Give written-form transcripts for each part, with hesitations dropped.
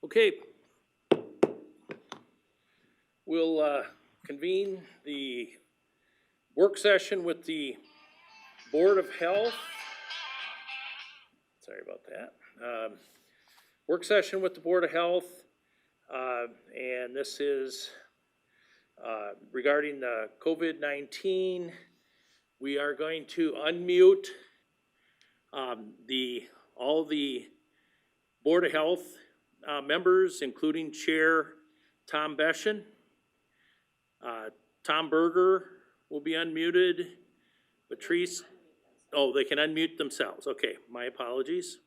Okay. We'll convene the work session with the Board of Health. Sorry about that. Work session with the Board of Health, and this is regarding the COVID-19. We are going to unmute all the Board of Health members, including Chair Tom Beschen. Tom Berger will be unmuted. Patrice, oh, they can unmute themselves. Okay, my apologies.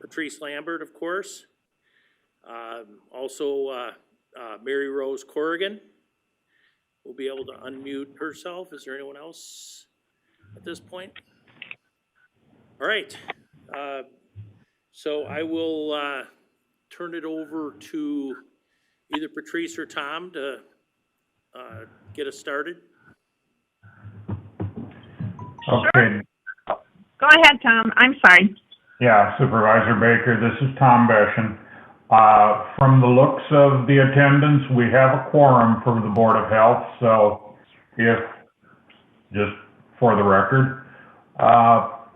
Patrice Lambert, of course. Also, Mary Rose Corrigan will be able to unmute herself. Is there anyone else at this point? All right. So I will turn it over to either Patrice or Tom to get us started. Okay. Sure. Go ahead, Tom. I'm sorry. Yeah, Supervisor Baker, this is Tom Beschen. From the looks of the attendance, we have a quorum for the Board of Health, so just for the record,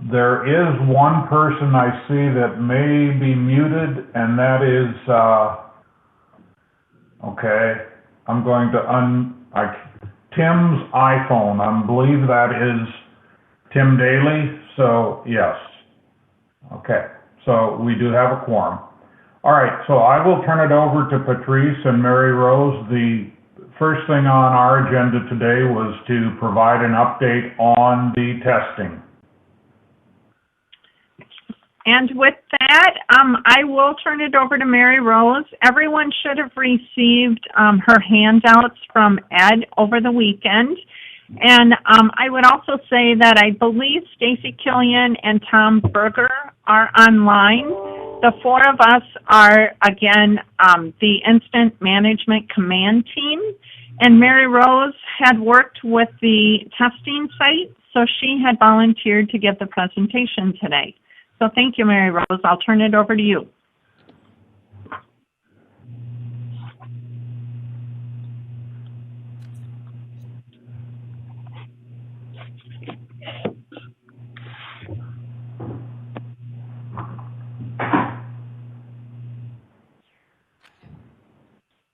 there is one person I see that may be muted, and that is, okay, I'm going to Tim's iPhone. I believe that is Tim Daly, so yes. Okay, so we do have a quorum. All right, so I will turn it over to Patrice and Mary Rose. The first thing on our agenda today was to provide an update on the testing. And with that, I will turn it over to Mary Rose. Everyone should have received her handouts from Ed over the weekend. And I would also say that I believe Stacy Killian and Tom Berger are online. The four of us are, again, the Incident Management Command Team. And Mary Rose had worked with the testing site, so she had volunteered to give the presentation today. So thank you, Mary Rose. I'll turn it over to you.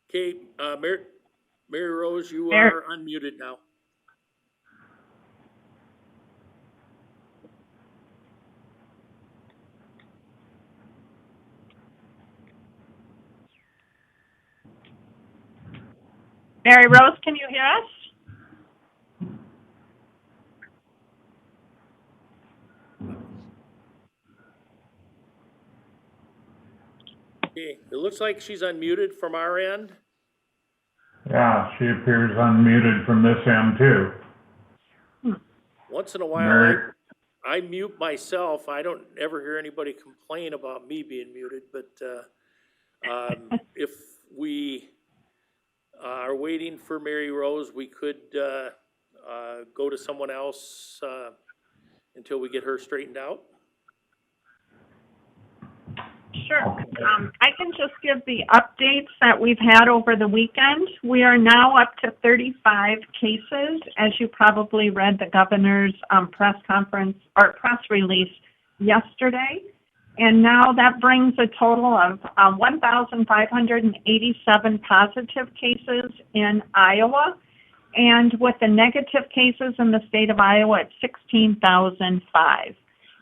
Okay, Mary Rose, you are unmuted now. Mary Rose, can you hear us? Okay, it looks like she's unmuted from our end. Yeah, she appears unmuted from this end too. Once in a while, I mute myself. I don't ever hear anybody complain about me being muted, but if we are waiting for Mary Rose, we could go to someone else until we get her straightened out. Sure. I can just give the updates that we've had over the weekend. We are now up to 35 cases. As you probably read the governor's press conference or press release yesterday. And now that brings a total of 1,587 positive cases in Iowa. And with the negative cases in the state of Iowa at 16,005.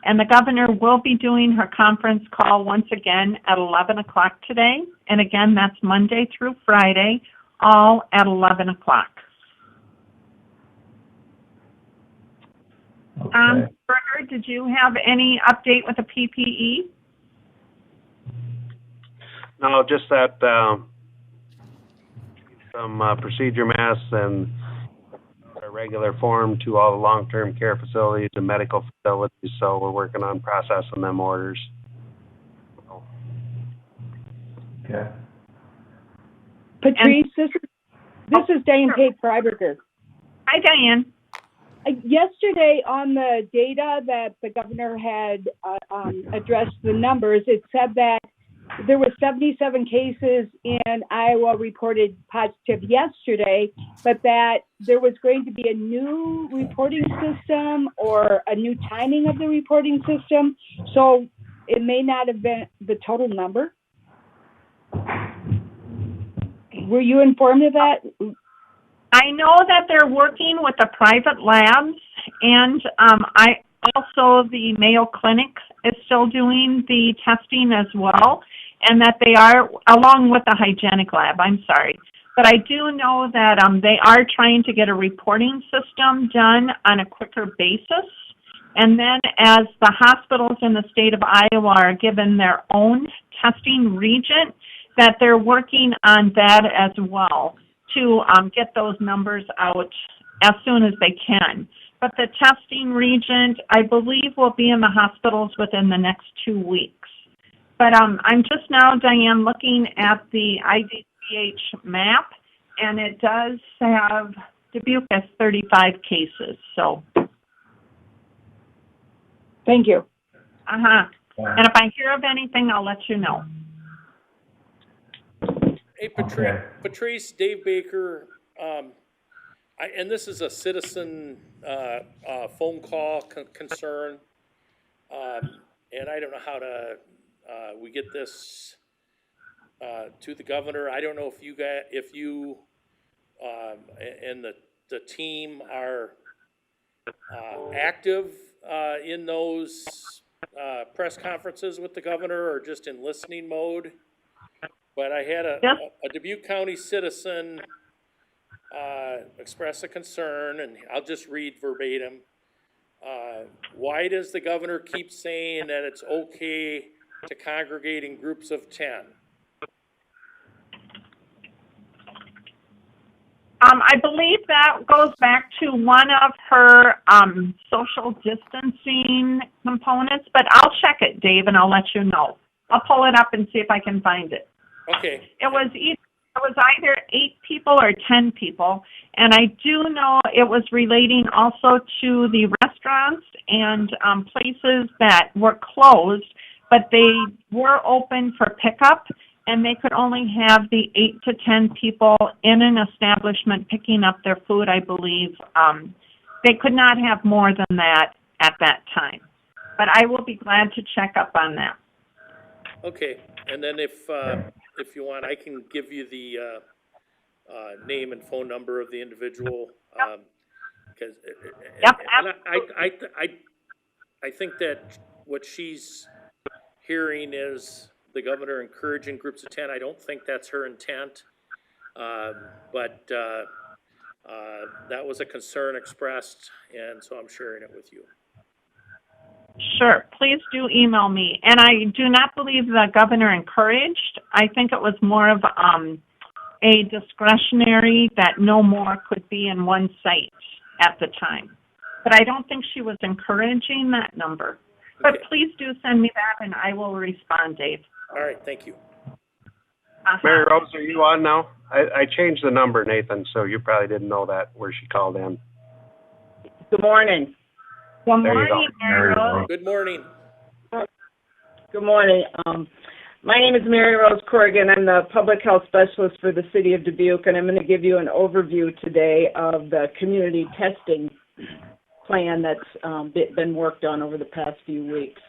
And the governor will be doing her conference call once again at 11 o'clock today. And again, that's Monday through Friday, all at 11 o'clock. Okay. Berger, did you have any update with the PPE? No, just that some procedure masks and regular form to all the long-term care facilities and medical facilities, so we're working on processing them orders. Okay. Patrice, this is Diane Pate Freiberger. Hi, Diane. Yesterday on the data that the governor had addressed the numbers, it said that there were 77 cases in Iowa reported positive yesterday, but that there was going to be a new reporting system or a new timing of the reporting system. So it may not have been the total number. Were you informed of that? I know that they're working with the private labs, and I also the Mayo Clinic is still doing the testing as well, and that they are, along with the hygienic lab, I'm sorry. But I do know that they are trying to get a reporting system done on a quicker basis. And then as the hospitals in the state of Iowa are given their own testing region, that they're working on that as well to get those numbers out as soon as they can. But the testing region, I believe, will be in the hospitals within the next 2 weeks. But I'm just now, Diane, looking at the IDCH map, and it does have Dubuque as 35 cases. So. Thank you. And if I hear of anything, I'll let you know. Hey, Okay. Patrice, Dave Baker, and this is a citizen phone call concern, and I don't know how to we get this to the governor. I don't know if you and the team are active in those press conferences with the governor, or just in listening mode. But I had a Dubuque County citizen express a concern, and I'll just read verbatim. Why does the governor keep saying that it's okay to congregate in groups of 10? I believe that goes back to one of her social distancing components, but I'll check it, Dave, and I'll let you know. I'll pull it up and see if I can find it. Okay. It was either 8 people or 10 people, and I do know it was relating also to the restaurants and places that were closed, but they were open for pickup, and they could only have the 8 to 10 people in an establishment picking up their food, I believe. They could not have more than that at that time. But I will be glad to check up on that. Okay, and then if you want, I can give you the name and phone number of the individual. Because I think that what she's hearing is the governor encouraging groups of 10. I don't think that's her intent, but that was a concern expressed, and so I'm sharing it with you. Sure. Please do email me. And I do not believe the governor encouraged. I think it was more of a discretionary that no more could be in one site at the time. But I don't think she was encouraging that number. But please do send me that, and I will respond, Dave. All right. Thank you. Mary Rose, are you on now? I changed the number, Nathan, so you probably didn't know that where she called in. Good morning. Good There you go. morning, Mary Rose. Good morning. Good morning. My name is Mary Rose Corrigan. I'm the public health specialist for the city of Dubuque, and I'm going to give you an overview today of the community testing plan that's been worked on over the past few weeks.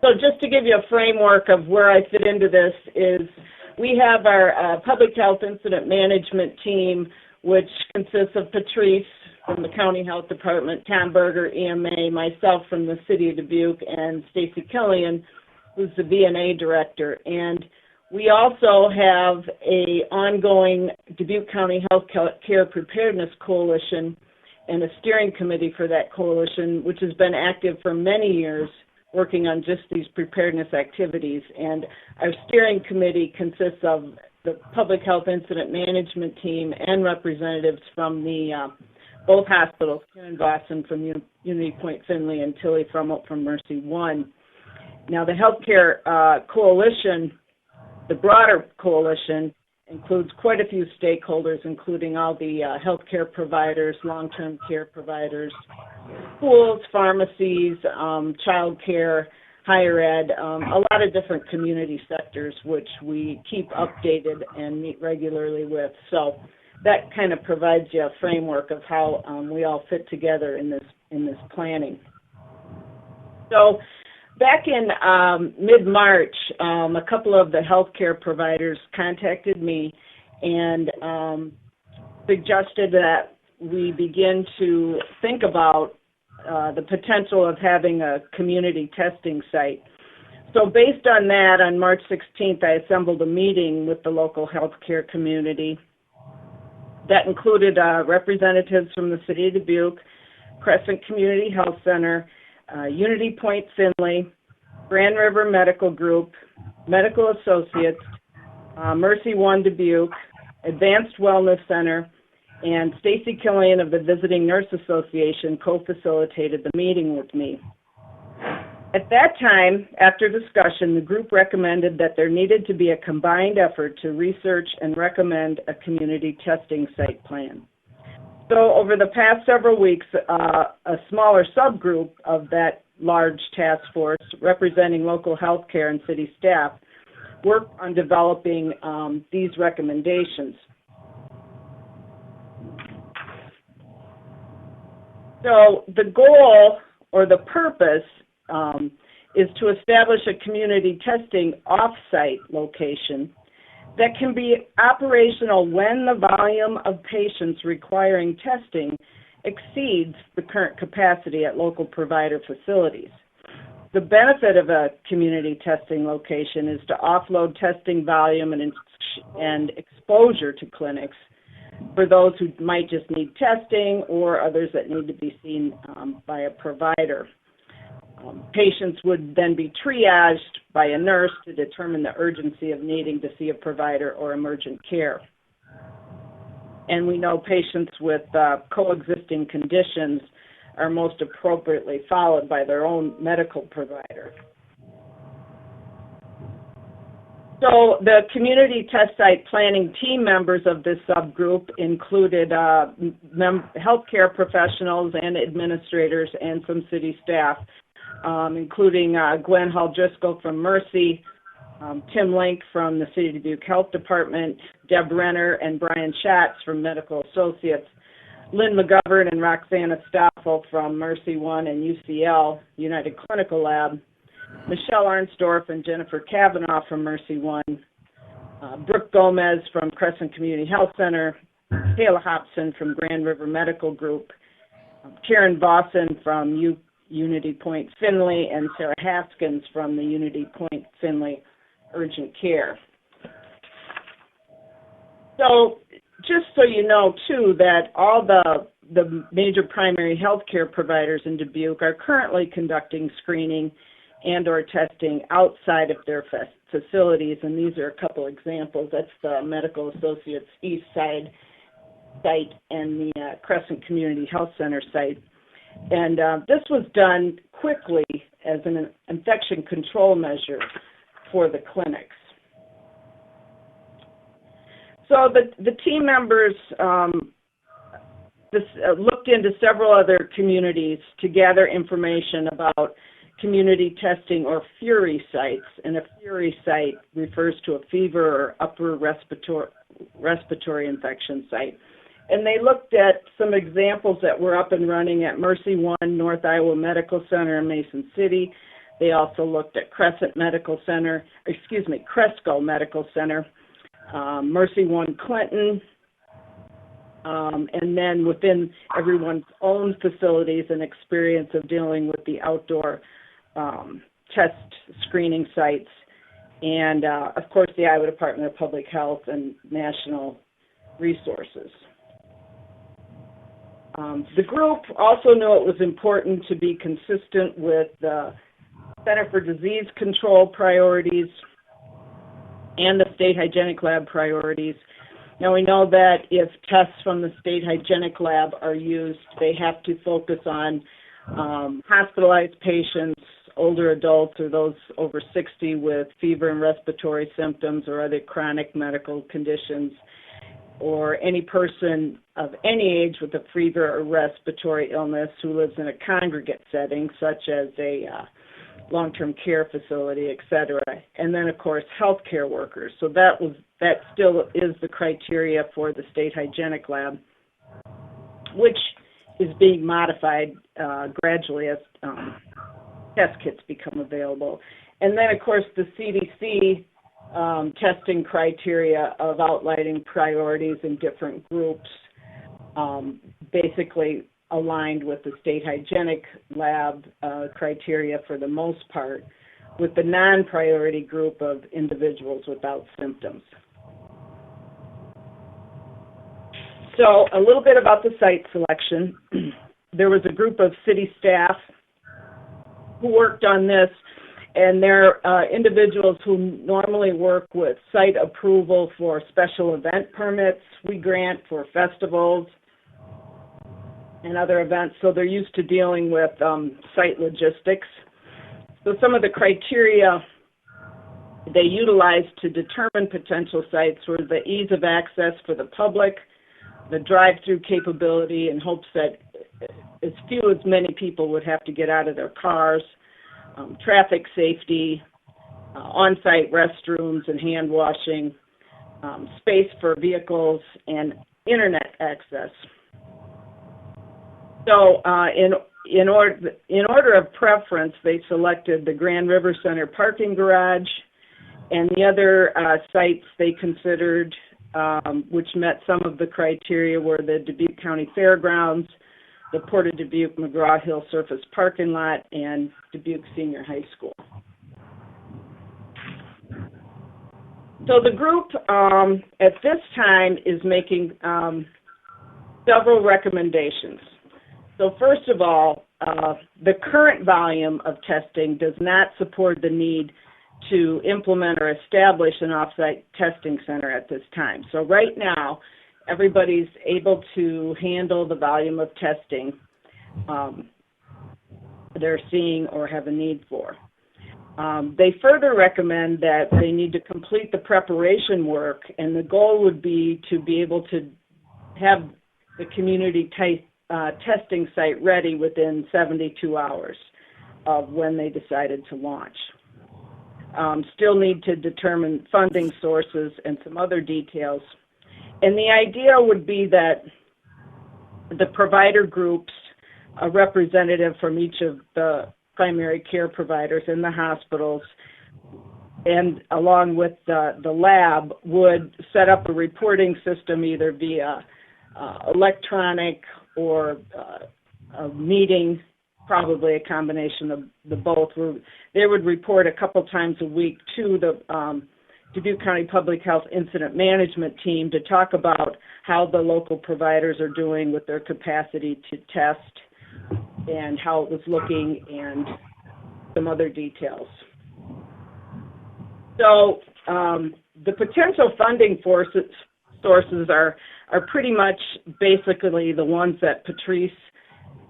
So just to give you a framework of where I fit into this is we have our public health incident management team, which consists of Patrice from the County Health Department, Tom Berger, EMA, myself from the City of Dubuque, and Stacy Killian, who's the VNA director. And we also have a ongoing Dubuque County Health Care Preparedness Coalition and a steering committee for that coalition, which has been active for many years, working on just these preparedness activities. And our steering committee consists of the Public Health Incident Management Team and representatives from the both hospitals, Karen Boston from Unity Point Finley and Tilly Frumelt from Mercy One. Now, the healthcare coalition, the broader coalition, includes quite a few stakeholders, including all the healthcare providers, long-term care providers, schools, pharmacies, child care, higher ed, a lot of different community sectors, which we keep updated and meet regularly with. So that kind of provides you a framework of how we all fit together in this planning. So back in mid-March, a couple of the healthcare providers contacted me and suggested that we begin to think about the potential of having a community testing site. So based on that, on March 16th, I assembled a meeting with the local healthcare community that included representatives from the City of Dubuque, Crescent Community Health Center, Unity Point Finley, Grand River Medical Group, Medical Associates, Mercy One Dubuque, Advanced Wellness Center, and Stacy Killian of the Visiting Nurse Association co-facilitated the meeting with me. At that time, after discussion, the group recommended that there needed to be a combined effort to research and recommend a community testing site plan. So over the past several weeks, a smaller subgroup of that large task force representing local healthcare and city staff worked on developing these recommendations. So the goal or the purpose is to establish a community testing off-site location that can be operational when the volume of patients requiring testing exceeds the current capacity at local provider facilities. The benefit of a community testing location is to offload testing volume and exposure to clinics for those who might just need testing or others that need to be seen by a provider. Patients would then be triaged by a nurse to determine the urgency of needing to see a provider or emergent care. And we know patients with coexisting conditions are most appropriately followed by their own medical provider. So the community test site planning team members of this subgroup included healthcare professionals and administrators and some city staff, including Gwen Hall-Driscoll from Mercy, Tim Link from the City of Dubuque Health Department, Deb Renner and Brian Schatz from Medical Associates, Lynn McGovern and Roxana Stoffel from Mercy One and UCL, United Clinical Lab, Michelle Arnsdorf and Jennifer Kavanaugh from Mercy One, Brooke Gomez from Crescent Community Health Center, Kayla Hobson from Grand River Medical Group, Karen Boston from Unity Point Finley, and Sarah Haskins from the Unity Point Finley Urgent Care. So just so you know, too, that all the major primary health care providers in Dubuque are currently conducting screening and or testing outside of their facilities, and these are a couple examples. That's the Medical Associates East Side site and the Crescent Community Health Center site. And this was done quickly as an infection control measure for the clinics. So the team members looked into several other communities to gather information about community testing or Fury sites, and a Fury site refers to a fever or upper respiratory infection site. And they looked at some examples that were up and running at Mercy One, North Iowa Medical Center in Mason City. They also looked at Cresco Medical Center, Mercy One Clinton, and then within everyone's own facilities and experience of dealing with the outdoor test screening sites, and of course the Iowa Department of Public Health and national resources. The group also knew it was important to be consistent with the Center for Disease Control priorities and the state hygienic lab priorities. Now, we know that if tests from the state hygienic lab are used, they have to focus on hospitalized patients, older adults, or those over 60 with fever and respiratory symptoms or other chronic medical conditions, or any person of any age with a fever or respiratory illness who lives in a congregate setting, such as a long-term care facility, et cetera. And then, of course, healthcare workers. So that still is the criteria for the state hygienic lab, which is being modified gradually as test kits become available. And then, of course, the CDC testing criteria of outlining priorities in different groups, basically aligned with the state hygienic lab criteria for the most part, with the non-priority group of individuals without symptoms. So a little bit about the site selection. There was a group of city staff who worked on this, and they're individuals who normally work with site approval for special event permits we grant for festivals and other events, so they're used to dealing with site logistics. So some of the criteria they utilized to determine potential sites were the ease of access for the public, the drive-through capability in hopes that as many people would have to get out of their cars, traffic safety, on-site restrooms and hand washing, space for vehicles, and internet access. So in order of preference, they selected the Grand River Center parking garage, and the other sites they considered, which met some of the criteria, were the Dubuque County Fairgrounds, the Port of Dubuque McGraw-Hill Surface Parking Lot, and Dubuque Senior High School. So the group at this time is making several recommendations. So first of all, the current volume of testing does not support the need to implement or establish an off-site testing center at this time. So right now, everybody's able to handle the volume of testing they're seeing or have a need for. They further recommend that they need to complete the preparation work, and the goal would be to be able to have the community testing site ready within 72 hours of when they decided to launch. Still need to determine funding sources and some other details. And the idea would be that the provider groups, a representative from each of the primary care providers in the hospitals, and along with the lab, would set up a reporting system either via electronic or a meeting, probably a combination of the both. They would report a couple times a week to the Dubuque County Public Health Incident Management Team to talk about how the local providers are doing with their capacity to test and how it was looking and some other details. So the potential funding sources are pretty much basically the ones that Patrice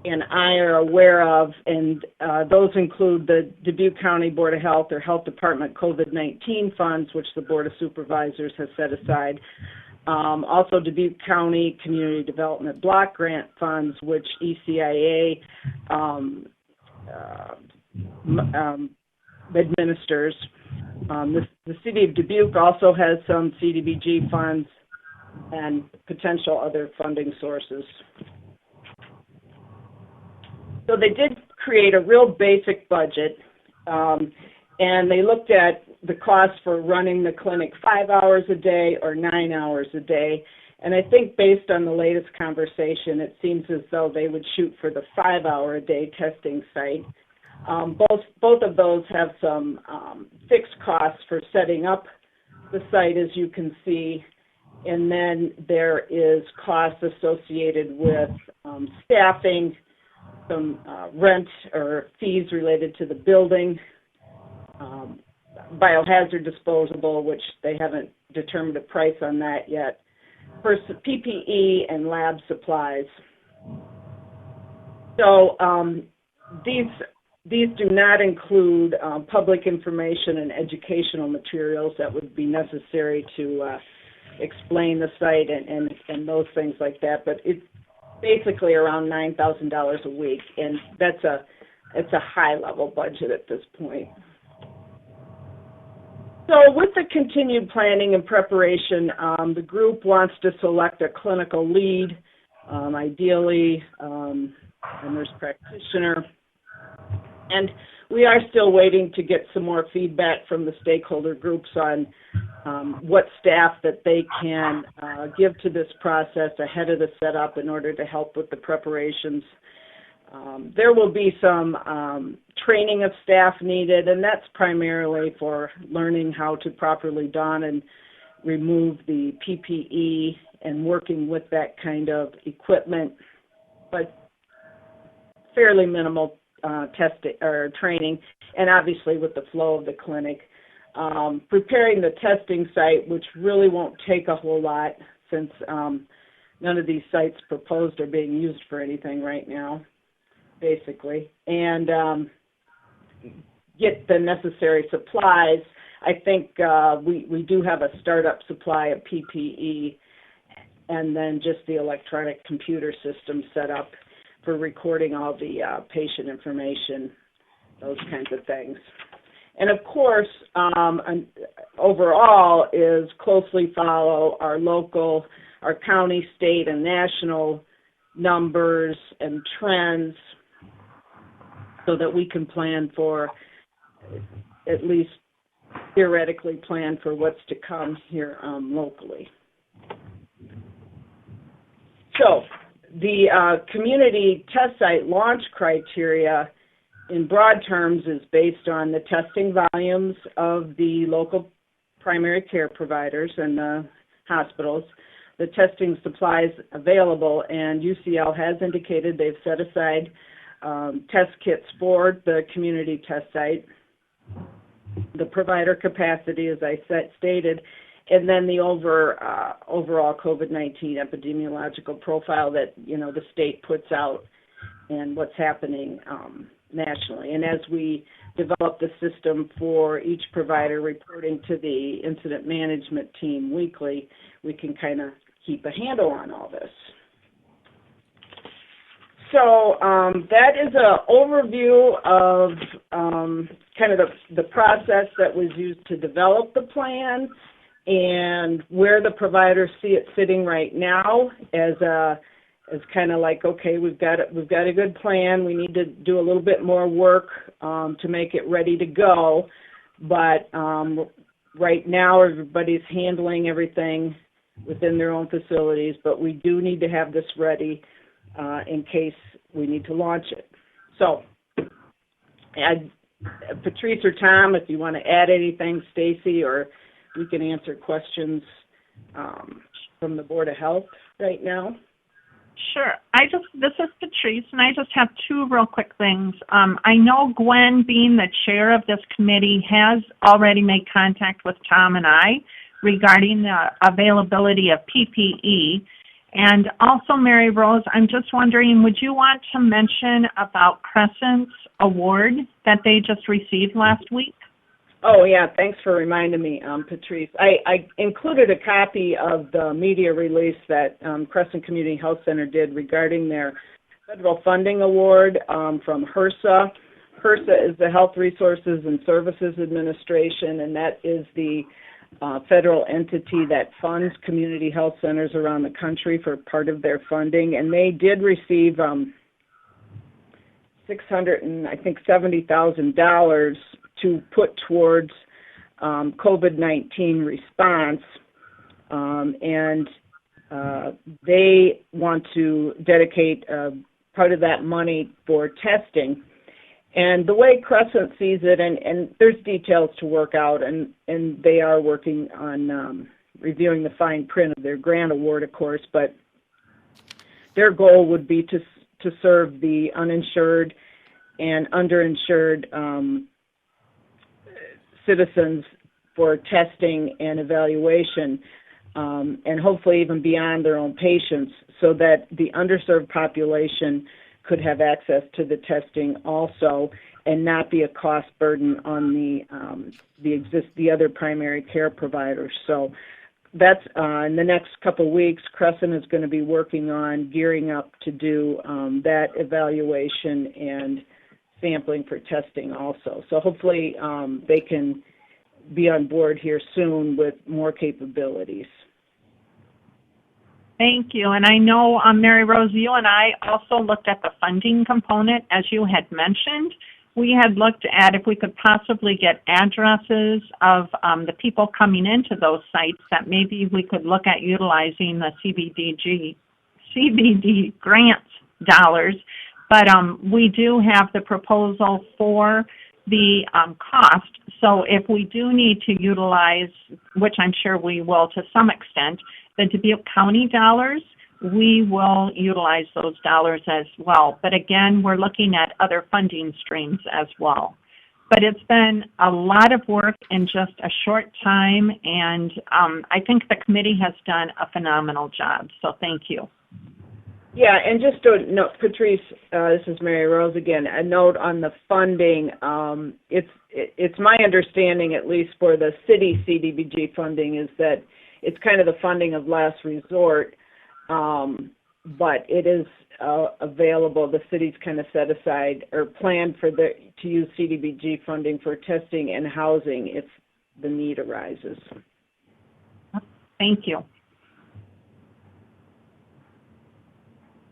and I are aware of, and those include the Dubuque County Board of Health or Health Department COVID-19 funds, which the Board of Supervisors has set aside. Also Dubuque County Community Development Block Grant funds, which ECIA administers. The City of Dubuque also has some CDBG funds and potential other funding sources. So they did create a real basic budget, and they looked at the cost for running the clinic 5 hours a day or 9 hours a day. And I think based on the latest conversation, it seems as though they would shoot for the 5-hour-a-day testing site. Both of those have some fixed costs for setting up the site, as you can see. And then there is costs associated with staffing, some rent or fees related to the building, biohazard disposable, which they haven't determined a price on that yet, for PPE and lab supplies. So these do not include public information and educational materials that would be necessary to explain the site and those things like that. But it's basically around $9,000 a week, and it's a high-level budget at this point. So with the continued planning and preparation, the group wants to select a clinical lead, ideally a nurse practitioner. And we are still waiting to get some more feedback from the stakeholder groups on what staff that they can give to this process ahead of the setup in order to help with the preparations. There will be some training of staff needed, and that's primarily for learning how to properly don and remove the PPE and working with that kind of equipment, but fairly minimal testing or training, and obviously with the flow of the clinic. Preparing the testing site, which really won't take a whole lot since none of these sites proposed are being used for anything right now, basically, and get the necessary supplies. I think we do have a startup supply of PPE and then just the electronic computer system set up for recording all the patient information, those kinds of things. And of course, overall is closely follow our local, our county, state, and national numbers and trends so that we can plan for, at least theoretically plan for what's to come here locally. So the community test site launch criteria in broad terms is based on the testing volumes of the local primary care providers and the hospitals, the testing supplies available, and UCL has indicated they've set aside test kits for the community test site, the provider capacity, as I stated, and then the overall COVID-19 epidemiological profile that, the state puts out and what's happening nationally. And as we develop the system for each provider reporting to the incident management team weekly, we can kind of keep a handle on all this. So that is an overview of kind of the process that was used to develop the plan and where the providers see it sitting right now as kind of like, okay, we've got a good plan. We need to do a little bit more work to make it ready to go. But right now, everybody's handling everything within their own facilities. But we do need to have this ready in case we need to launch it. So, Patrice or Tom, if you want to add anything, Stacy, or we can answer questions from the Board of Health right now. Sure. This is Patrice, and I just have two real quick things. I know Gwen, being the chair of this committee, has already made contact with Tom and I regarding the availability of PPE. And also, Mary Rose, I'm just wondering, would you want to mention about Crescent's award that they just received last week? Oh, yeah, thanks for reminding me, Patrice. I included a copy of the media release that Crescent Community Health Center did regarding their federal funding award from HRSA. HRSA is the Health Resources and Services Administration, and that is the federal entity that funds community health centers around the country for part of their funding. And they did receive $670,000 to put towards COVID-19 response, and they want to dedicate part of that money for testing. And the way Crescent sees it, and there's details to work out, and they are working on reviewing the fine print of their grant award, of course, but their goal would be to serve the uninsured and underinsured citizens for testing and evaluation, and hopefully even beyond their own patients, so that the underserved population could have access to the testing also, and not be a cost burden on the other primary care providers. So that's in the next couple of weeks. Crescent is going to be working on gearing up to do that evaluation and sampling for testing also. So hopefully they can be on board here soon with more capabilities. Thank you. And I know, Mary Rose, you and I also looked at the funding component, as you had mentioned. We had looked at if we could possibly get addresses of the people coming into those sites, that maybe we could look at utilizing the CBD grant dollars. But we do have the proposal for the cost. So if we do need to utilize, which I'm sure we will to some extent, the Dubuque County dollars, we will utilize those dollars as well. But again, we're looking at other funding streams as well. But it's been a lot of work in just a short time, and I think the committee has done a phenomenal job. So thank you. Yeah, and just to note, Patrice, this is Mary Rose again, a note on the funding. It's my understanding, at least for the city CDBG funding, is that it's kind of the funding of last resort, but it is available. The city's kind of set aside or planned to use CDBG funding for testing and housing if the need arises. Thank you.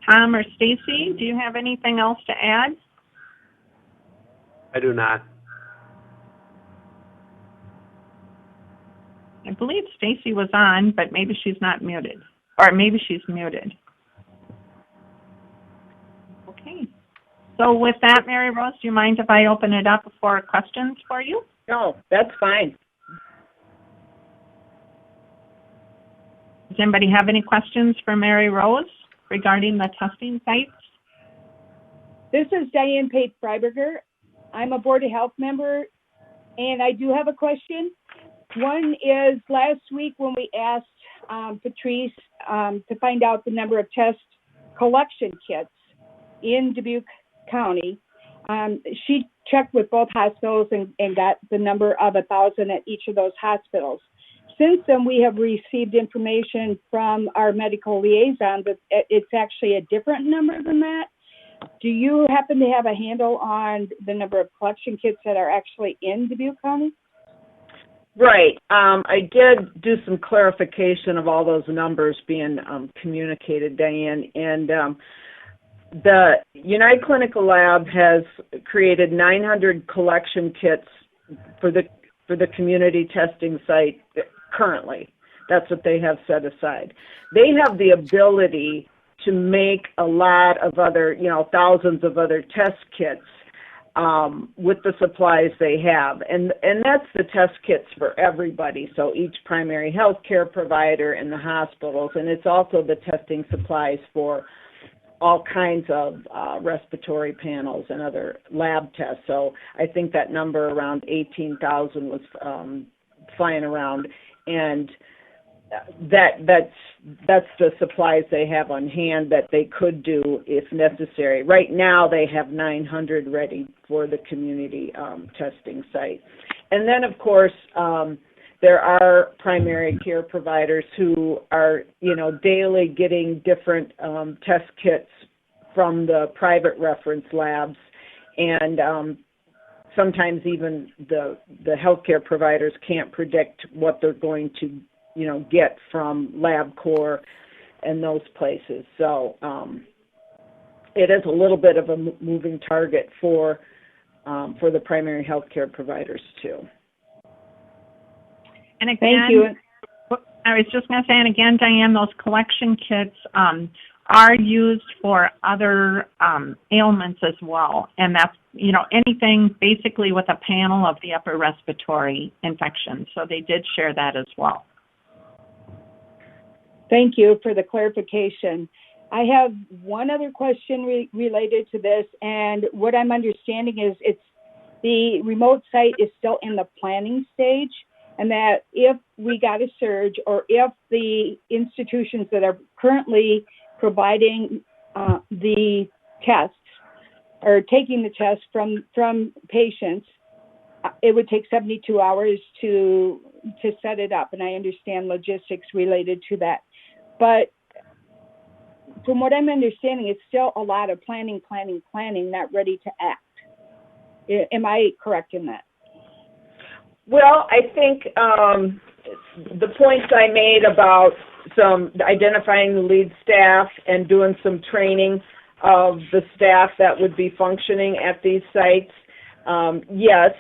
Tom or Stacy, do you have anything else to add? I do not. I believe Stacy was on, but maybe she's not muted. Or maybe she's muted. Okay. So with that, Mary Rose, do you mind if I open it up for questions for you? No, that's fine. Does anybody have any questions for Mary Rose regarding the testing sites? This is Diane Pate Freiberger. I'm a Board of Health member, and I do have a question. One is, last week when we asked Patrice to find out the number of test collection kits in Dubuque County, she checked with both hospitals and got the number of 1,000 at each of those hospitals. Since then, we have received information from our medical liaison that it's actually a different number than that. Do you happen to have a handle on the number of collection kits that are actually in Dubuque County? Right. I did do some clarification of all those numbers being communicated, Diane, and the United Clinical Lab has created 900 collection kits for the community testing site currently. That's what they have set aside. They have the ability to make a lot of other, thousands of other test kits with the supplies they have. And that's the test kits for everybody, so each primary health care provider and the hospitals. And it's also the testing supplies for all kinds of respiratory panels and other lab tests. So I think that number around 18,000 was flying around. And that's the supplies they have on hand that they could do if necessary. Right now they have 900 ready for the community testing site. And then, of course, there are primary care providers who are, daily getting different test kits from the private reference labs, and sometimes even the healthcare providers can't predict what they're going to get from LabCorp and those places. So it is a little bit of a moving target for the primary healthcare providers too. And again, thank you. I was just going to say, and again, Diane, those collection kits are used for other ailments as well. And that's, anything basically with a panel of the upper respiratory infection. So they did share that as well. Thank you for the clarification. I have one other question related to this, and what I'm understanding is the remote site is still in the planning stage, and that if we got a surge, or if the institutions that are currently providing the tests or taking the tests from patients, it would take 72 hours to set it up, and I understand logistics related to that. But from what I'm understanding, it's still a lot of planning, not ready to act. Am I correct in that? Well, I think the points I made about some identifying the lead staff and doing some training of the staff that would be functioning at these sites, yes,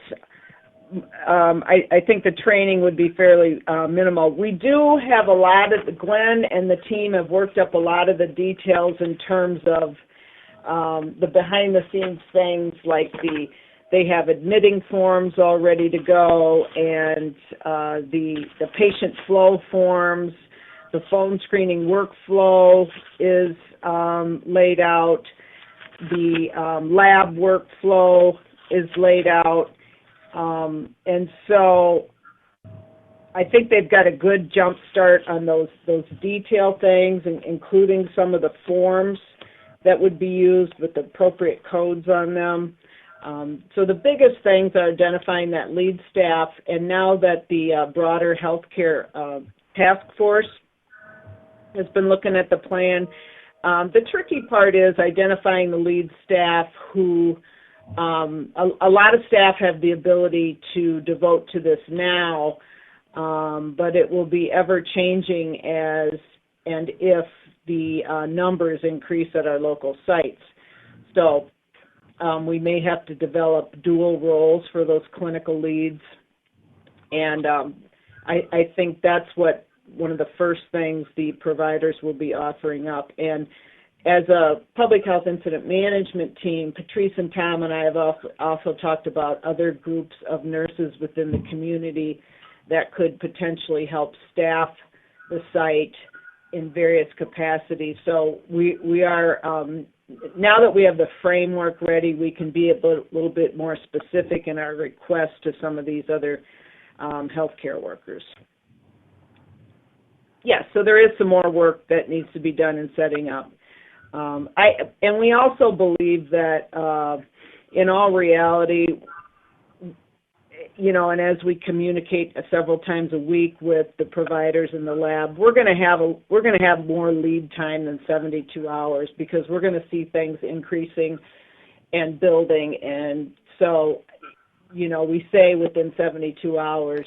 I think the training would be fairly minimal. We do have a lot of, Glenn and the team have worked up a lot of the details in terms of the behind-the-scenes things, like they have admitting forms all ready to go, and the patient flow forms, the phone screening workflow is laid out, the lab workflow is laid out, and so I think they've got a good jump start on those detail things, including some of the forms that would be used with appropriate codes on them. So the biggest things are identifying that lead staff, and now that the broader healthcare task force has been looking at the plan, the tricky part is identifying the lead staff who, a lot of staff have the ability to devote to this now, but it will be ever changing as and if the numbers increase at our local sites. So we may have to develop dual roles for those clinical leads, and I think that's one of the first things the providers will be offering up. And as a public health incident management team, Patrice and Tom and I have also talked about other groups of nurses within the community that could potentially help staff the site in various capacities. So we are, now that we have the framework ready, we can be a little bit more specific in our request to some of these other healthcare workers. Yes, so there is some more work that needs to be done in setting up. And we also believe that in all reality, you know, and as we communicate several times a week with the providers in the lab, we're going to have more lead time than 72 hours, because we're going to see things increasing and building. And so, you know, we say within 72 hours,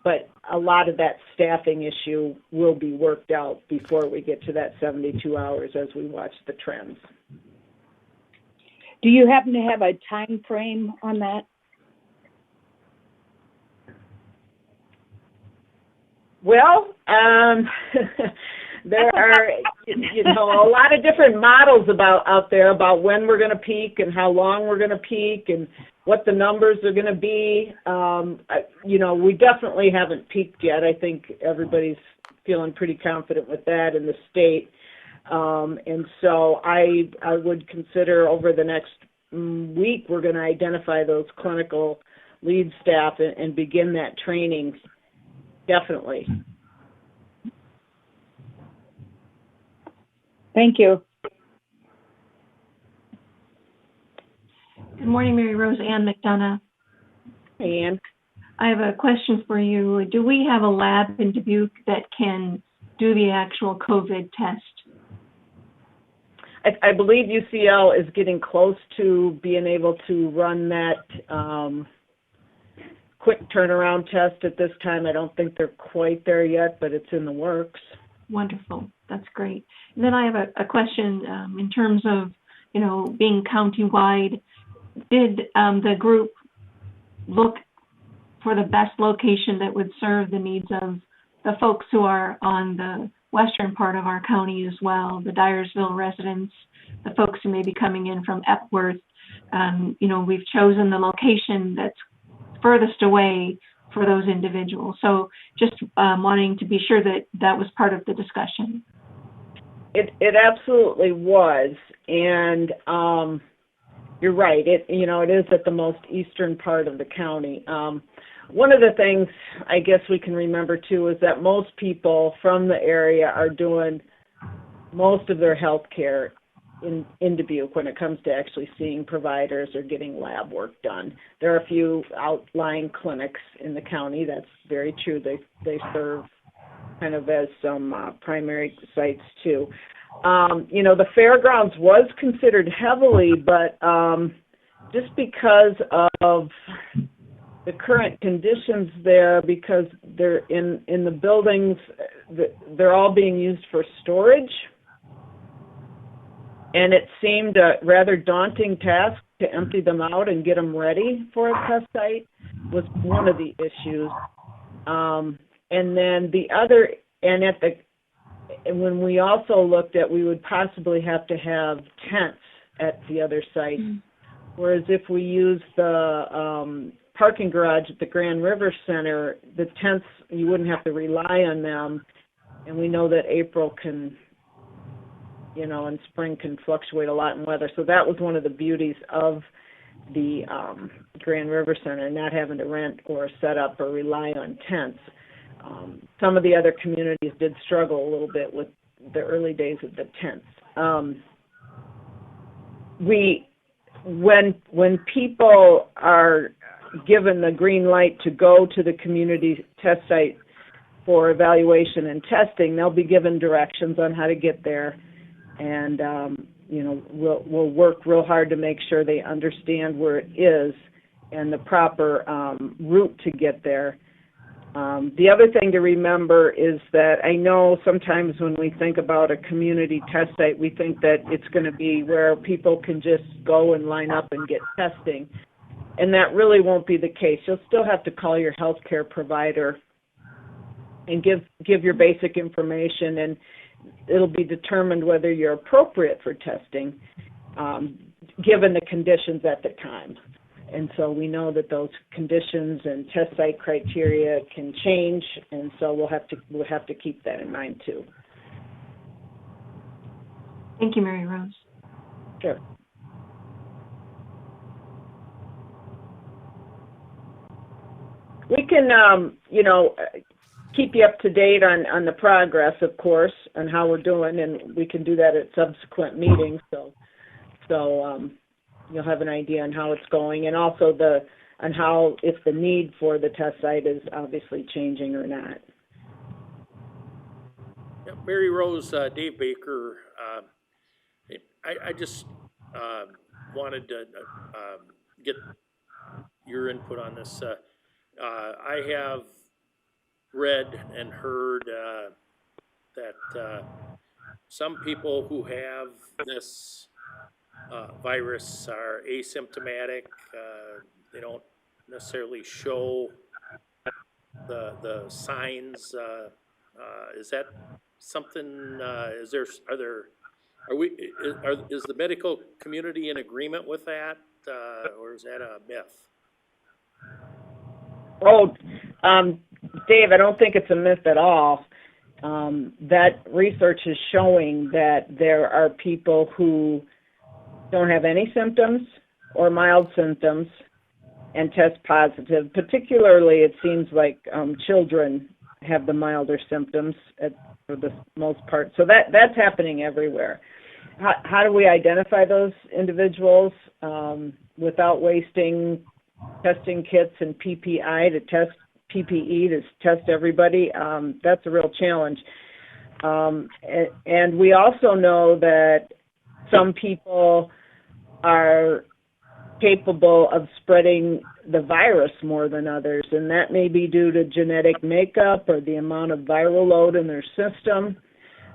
but a lot of that staffing issue will be worked out before we get to that 72 hours as we watch the trends. Do you happen to have a time frame on that? Well, there are, you know, a lot of different models out there about when we're going to peak and how long we're going to peak and what the numbers are going to be. You know, we definitely haven't peaked yet. I think everybody's feeling pretty confident with that in the state. And so I would consider over the next week we're going to identify those clinical lead staff and begin that training. Definitely. Thank you. Good morning, Mary Rose. Ann McDonough. Hey, Ann. I have a question for you. Do we have a lab in Dubuque that can do the actual COVID test? I believe UCL is getting close to being able to run that quick turnaround test at this time. I don't think they're quite there yet, but it's in the works. Wonderful. That's great. And then I have a question in terms of, you know, being county-wide. Did the group look for the best location that would serve the needs of the folks who are on the western part of our county as well, the Dyersville residents, the folks who may be coming in from Epworth? You know, we've chosen the location that's furthest away for those individuals. So just wanting to be sure that that was part of the discussion. It absolutely was. And You're right. It is at the most eastern part of the county. One of the things I guess we can remember too is that most people from the area are doing most of their health care in Dubuque when it comes to actually seeing providers or getting lab work done. There are a few outlying clinics in the county. That's very true. They serve kind of as some primary sites too. The fairgrounds was considered heavily, but just because of the current conditions there, because they're in the buildings, they're all being used for storage. And it seemed a rather daunting task to empty them out and get them ready for a test site was one of the issues. And then the other, and when we also looked at, we would possibly have to have tents at the other site. Whereas if we use the parking garage at the Grand River Center, the tents, you wouldn't have to rely on them. And we know that April can, and spring can fluctuate a lot in weather. So that was one of the beauties of the Grand River Center, not having to rent or set up or rely on tents. Some of the other communities did struggle a little bit with the early days of the tents. When people are given the green light to go to the community test site for evaluation and testing, they'll be given directions on how to get there. And, we'll work real hard to make sure they understand where it is and the proper route to get there. The other thing to remember is that I know sometimes when we think about a community test site, we think that it's going to be where people can just go and line up and get testing. And that really won't be the case. You'll still have to call your healthcare provider and give your basic information, and it'll be determined whether you're appropriate for testing, given the conditions at the time. And so we know that those conditions and test site criteria can change, and so we'll have to keep that in mind too. Thank you, Mary Rose. Sure. We can, keep you up to date on the progress, of course, and how we're doing, and we can do that at subsequent meetings. So you'll have an idea on how it's going, and also on how, if the need for the test site is obviously changing or not. Yeah, Mary Rose, Dave Baker, I just wanted to get your input on this. I have read and heard that some people who have this virus are asymptomatic. They don't necessarily show the signs. Is that something? Is the medical community in agreement with that, or is that a myth? Dave, I don't think it's a myth at all. That research is showing that there are people who don't have any symptoms or mild symptoms and test positive. Particularly, it seems like children have the milder symptoms for the most part. So that's happening everywhere. How do we identify those individuals without wasting testing kits and PPE to test everybody? That's a real challenge. And we also know that some people are capable of spreading the virus more than others, and that may be due to genetic makeup or the amount of viral load in their system.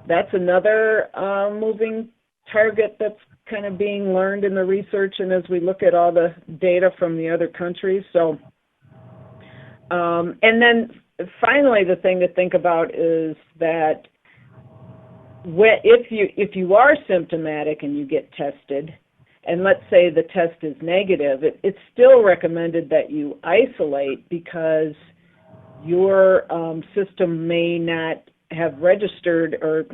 That's another moving target that's kind of being learned in the research and as we look at all the data from the other countries. So, and then finally, the thing to think about is that if you are symptomatic and you get tested, and let's say the test is negative, it's still recommended that you isolate because your system may not have registered or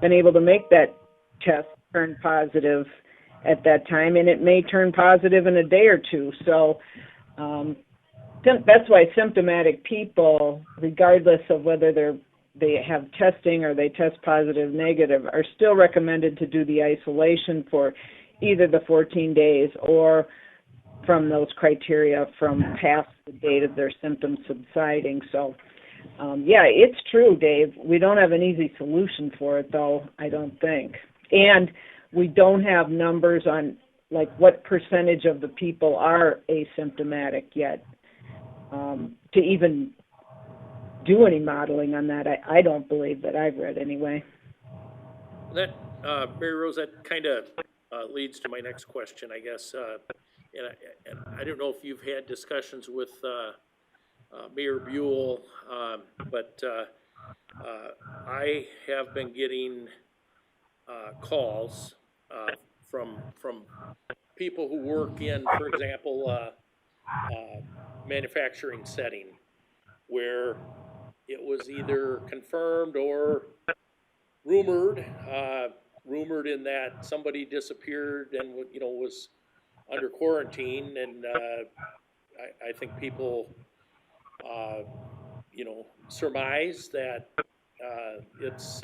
been able to make that test turn positive, at that time, and it may turn positive in a day or two. So that's why symptomatic people, regardless of whether they have testing or they test positive, negative, are still recommended to do the isolation for either the 14 days or from those criteria from past the date of their symptoms subsiding. So, yeah, it's true, Dave. We don't have an easy solution for it, though, I don't think. And we don't have numbers on, like, what percentage of the people are asymptomatic yet to even do any modeling on that. I don't believe that I've read anyway. That, Mary Rose, that kind of leads to my next question, I guess. And I don't know if you've had discussions with Mayor Buell, but I have been getting calls from people who work in, for example, manufacturing setting, where it was either confirmed or rumored in that somebody disappeared and was under quarantine, and I think people surmise that it's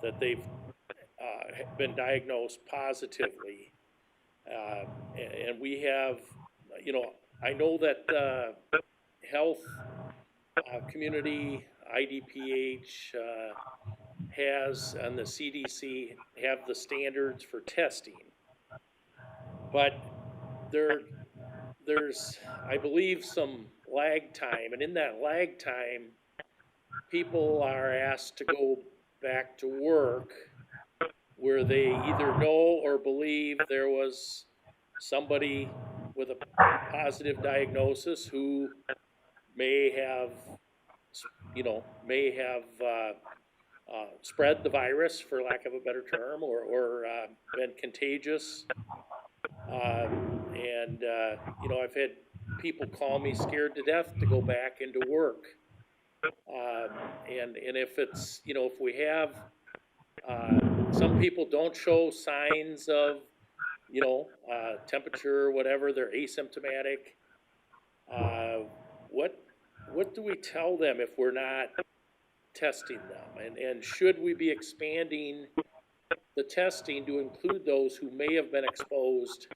that they've been diagnosed positively, and we have I know that health community, IDPH has, and the CDC have the standards for testing, but there's, I believe, some lag time, and in that lag time, people are asked to go back to work where they either know or believe there was somebody with a positive diagnosis who may have spread the virus, for lack of a better term, or been contagious. I've had people call me scared to death to go back into work. And if it's, if we have, some people don't show signs of, temperature, whatever, they're asymptomatic. What do we tell them if we're not testing them? And should we be expanding the testing to include those who may have been exposed,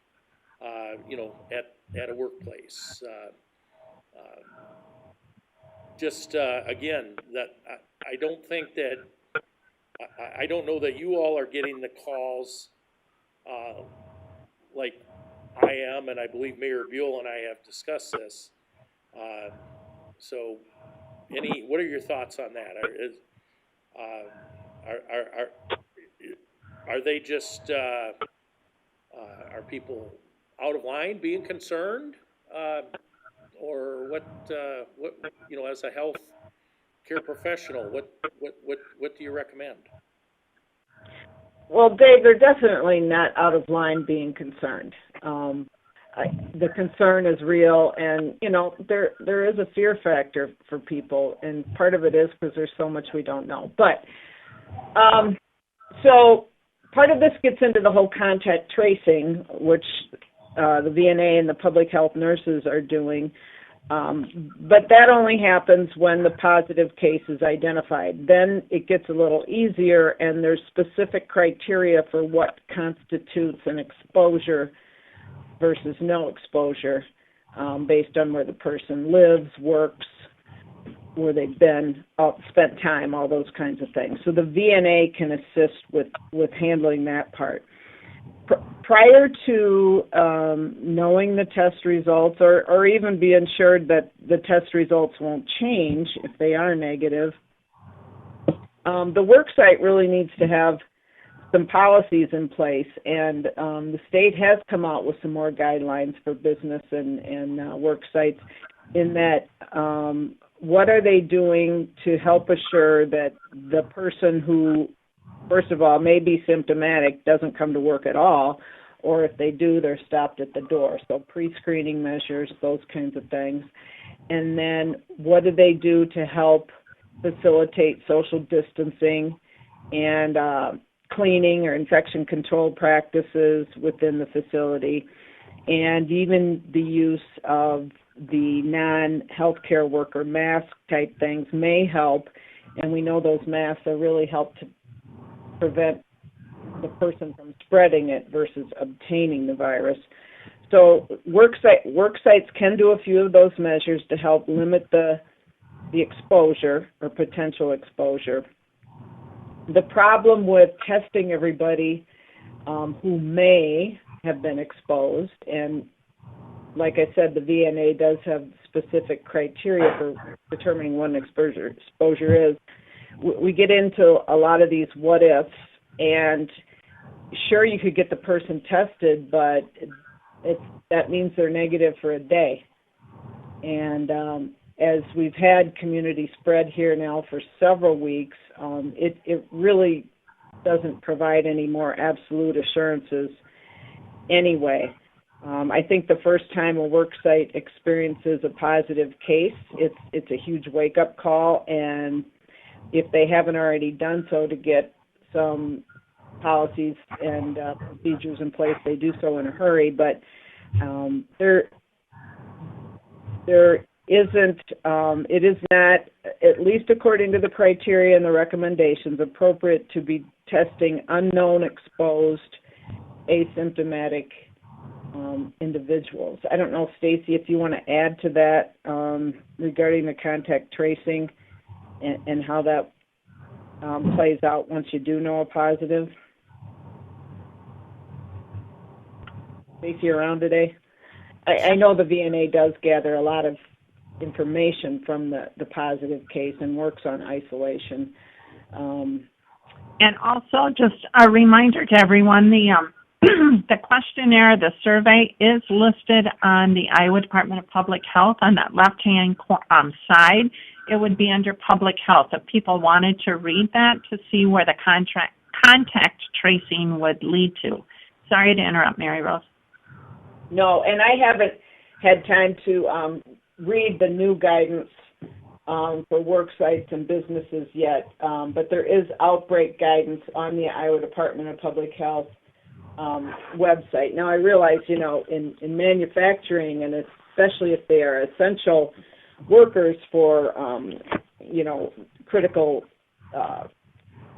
at a workplace? Again, that I don't think that, I don't know that you all are getting the calls like I am, and I believe Mayor Buell and I have discussed this. So, what are your thoughts on that? Are they just are people out of line being concerned, or what? As a health care professional, what do you recommend? Well, Dave, they're definitely not out of line being concerned. The concern is real, and there is a fear factor for people, and part of it is because there's so much we don't know. But so part of this gets into the whole contact tracing, which the VNA and the public health nurses are doing. But that only happens when the positive case is identified. Then it gets a little easier, and there's specific criteria for what constitutes an exposure versus no exposure, based on where the person lives, works, where they've been, spent time, all those kinds of things. So the VNA can assist with handling that part. Prior to knowing the test results, or even be assured that the test results won't change if they are negative, the worksite really needs to have some policies in place, and the state has come out with some more guidelines for business and work sites, in that what are they doing to help assure that the person who, first of all, may be symptomatic doesn't come to work at all, or if they do, they're stopped at the door. So pre-screening measures, those kinds of things. And then what do they do to help facilitate social distancing and cleaning or infection control practices within the facility, and even the use of the non-healthcare worker mask type things may help. And we know those masks are really help to prevent the person from spreading it versus obtaining the virus. So work sites can do a few of those measures to help limit the exposure or potential exposure. The problem with testing everybody who may have been exposed, and like I said, the VNA does have specific criteria for determining when exposure is. We get into a lot of these what ifs, and sure, you could get the person tested, but that means they're negative for a day. And as we've had community spread here now for several weeks, it really doesn't provide any more absolute assurances anyway. I think the first time a work site experiences a positive case, it's a huge wake-up call, and if they haven't already done so to get some policies and procedures in place, they do so in a hurry. But there isn't, it is not, at least according to the criteria and the recommendations, appropriate to be testing unknown exposed asymptomatic individuals. I don't know, Stacy, if you want to add to that regarding the contact tracing and how that plays out once you do know a positive. Stacy, around today? I know the VNA does gather a lot of information from the positive case and works on isolation. And also, just a reminder to everyone, the questionnaire, the survey is listed on the Iowa Department of Public Health on that left-hand side. It would be under Public Health if people wanted to read that to see where the contact tracing would lead to. Sorry to interrupt, Mary Rose. No, and I haven't had time to read the new guidance for work sites and businesses yet, but there is outbreak guidance on the Iowa Department of Public Health website. Now, I realize, in manufacturing, and especially if they are essential workers for, critical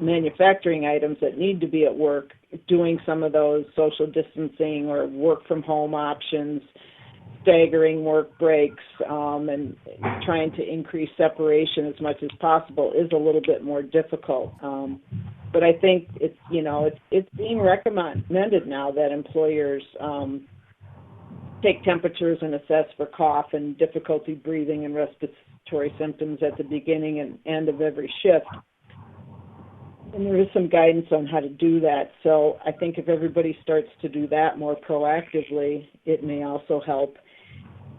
manufacturing items that need to be at work, doing some of those social distancing or work from home options, staggering work breaks, and trying to increase separation as much as possible is a little bit more difficult. But I think it's being recommended now that employers take temperatures and assess for cough and difficulty breathing and respiratory symptoms at the beginning and end of every shift. And there is some guidance on how to do that. So I think if everybody starts to do that more proactively, it may also help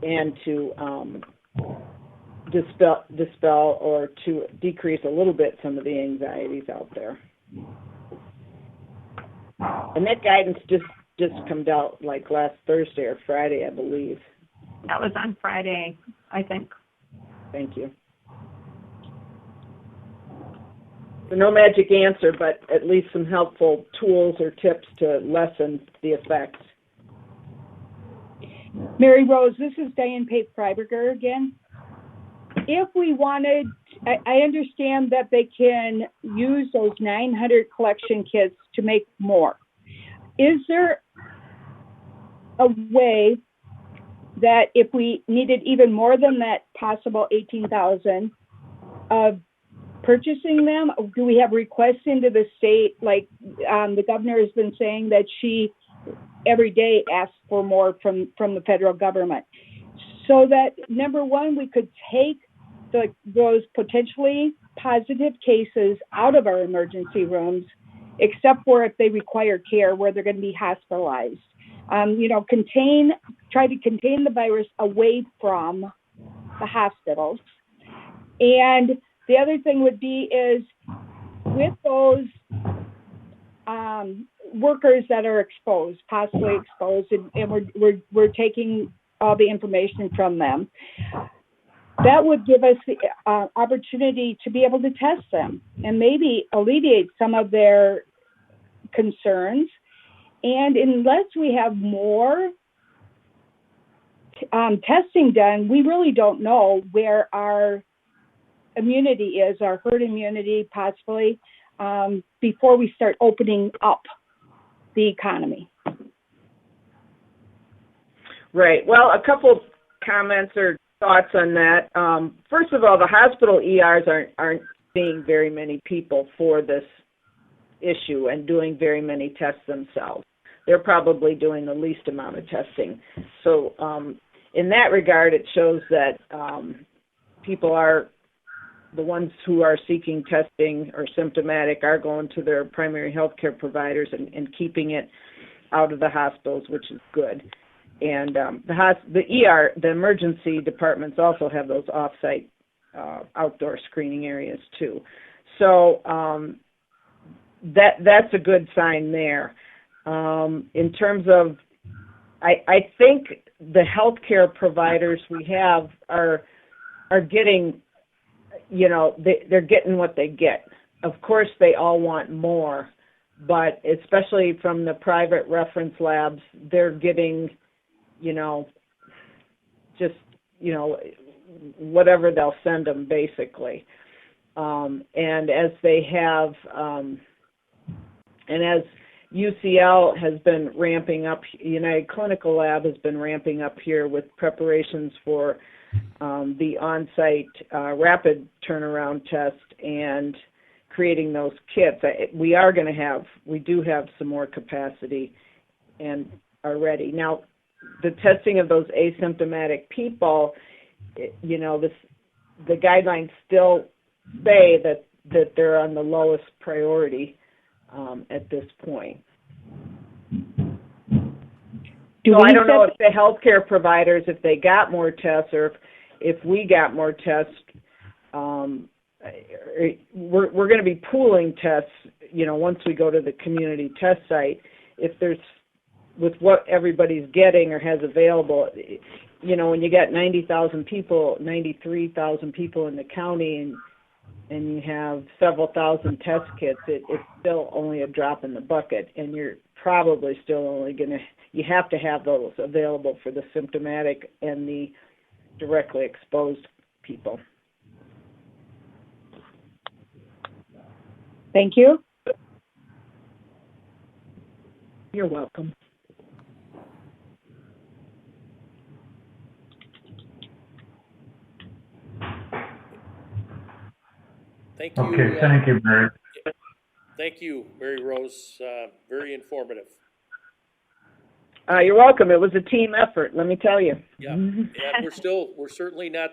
and to dispel or to decrease a little bit some of the anxieties out there. And that guidance just comes out like last Thursday or Friday, I believe. That was on Friday, I think. Thank you. So no magic answer, but at least some helpful tools or tips to lessen the effects. Mary Rose, this is Diane Pape-Freiberger again. If we wanted, I understand that they can use those 900 collection kits to make more. Is there a way that if we needed even more than that possible 18,000 of purchasing them, do we have requests into the state? Like the governor has been saying that she every day asks for more from the federal government. So that, number one, we could take those potentially positive cases out of our emergency rooms, except for if they require care where they're going to be hospitalized. Try to contain the virus away from the hospitals. And the other thing would be is with those workers that are exposed, possibly exposed, and we're taking all the information from them, that would give us the opportunity to be able to test them and maybe alleviate some of their concerns. And unless we have more testing done, we really don't know where our immunity is, our herd immunity possibly, before we start opening up the economy. Right. Well, a couple comments or thoughts on that. First of all, the hospital ERs aren't seeing very many people for this issue and doing very many tests themselves. They're probably doing the least amount of testing. So in that regard, it shows that people are, the ones who are seeking testing or symptomatic are going to their primary health care providers and keeping it out of the hospitals, which is good. And the ER, the emergency departments also have those off-site outdoor screening areas too. So that's a good sign there. In terms of, I think the healthcare providers we have are getting, they're getting what they get. Of course, they all want more, but especially from the private reference labs, they're getting, whatever they'll send them basically. And as they have, and as UCL has been ramping up, United Clinical Lab has been ramping up here with preparations for the on-site rapid turnaround test and creating those kits. We do have some more capacity and are ready. Now, the testing of those asymptomatic people, the guidelines still say that they're on the lowest priority at this point. So I don't know if the healthcare providers, if they got more tests or if we got more tests, we're going to be pooling tests, once we go to the community test site. If there's, with what everybody's getting or has available, when you got 93,000 people in the county and you have several thousand test kits, it's still only a drop in the bucket, and you're probably still only you have to have those available for the symptomatic and the directly exposed people. Thank you. You're welcome. Thank you. Okay, thank you, Mary. Thank you, Mary Rose. Very informative. You're welcome. It was a team effort, let me tell you. Yeah, yeah. We're certainly not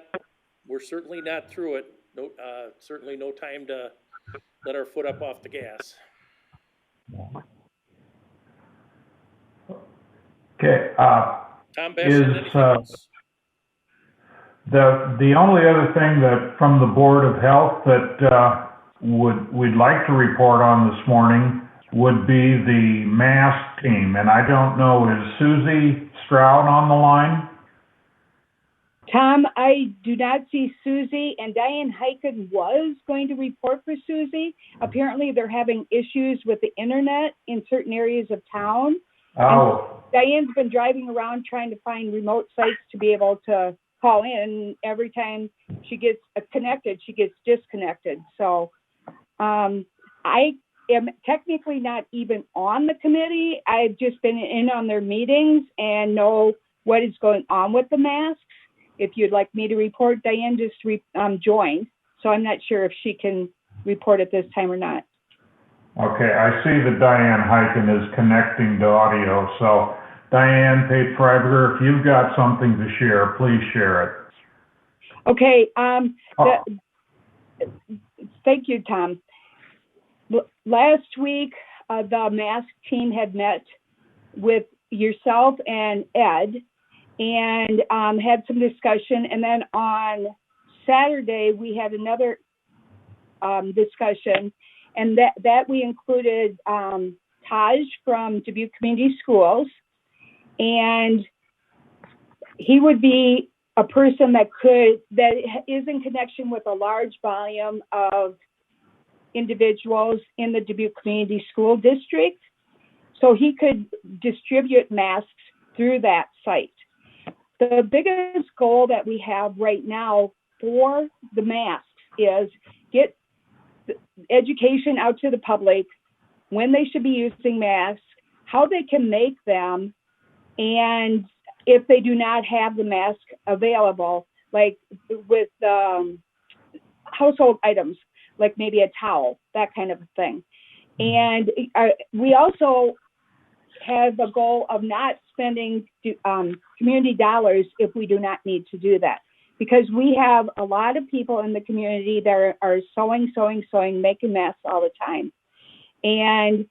through it. No, certainly no time to let our foot up off the gas. Okay. Tom Besson, anything else? The only other thing that from the Board of Health that we'd like to report on this morning would be the mask team. And I don't know, is Susie Stroud on the line? Tom, I do not see Susie, and Diane Heiken was going to report for Susie. Apparently they're having issues with the internet in certain areas of town. Oh. And Diane's been driving around trying to find remote sites to be able to call in. Every time she gets connected, she gets disconnected. So I am technically not even on the committee. I've just been in on their meetings and know what is going on with the masks. If you'd like me to report, Diane just joined, so I'm not sure if she can report at this time or not. Okay, I see that Diane Heiken is connecting to audio. So Diane Pate Freiberger, if you've got something to share, please share it. Okay, thank you, Tom. Last week, the mask team had met with yourself and Ed and had some discussion. And then on Saturday, we had another discussion, and that we included Taj from Dubuque Community Schools. And he would be a person that is in connection with a large volume of individuals in the Dubuque Community School District. so he could distribute masks through that site. The biggest goal that we have right now for the masks is get education out to the public, when they should be using masks, how they can make them, and if they do not have the mask available, like with household items, like maybe a towel, that kind of a thing. And we also have a goal of not spending community dollars if we do not need to do that. Because we have a lot of people in the community that are sewing, making masks all the time. And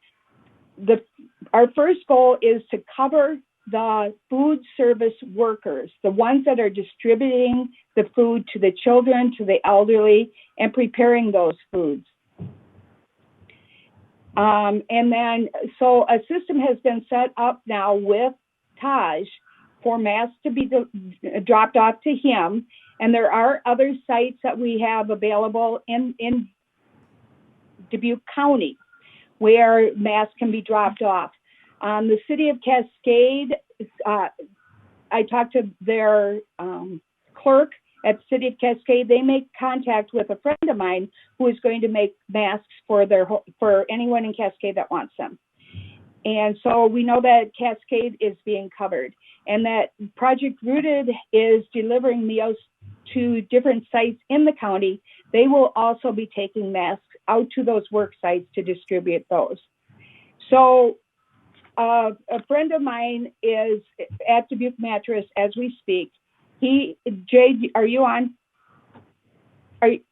our first goal is to cover the food service workers, the ones that are distributing the food to the children, to the elderly, and preparing those foods. And then, so a system has been set up now with Taj for masks to be dropped off to him. And there are other sites that we have available in Dubuque County where masks can be dropped off. The city of Cascade, I talked to their clerk at the city of Cascade. They make contact with a friend of mine who is going to make masks for anyone in Cascade that wants them. And so we know that Cascade is being covered, and that Project Rooted is delivering meals to different sites in the county. They will also be taking masks out to those work sites to distribute those. So a friend of mine is at Dubuque Mattress as we speak. Jade, are you on?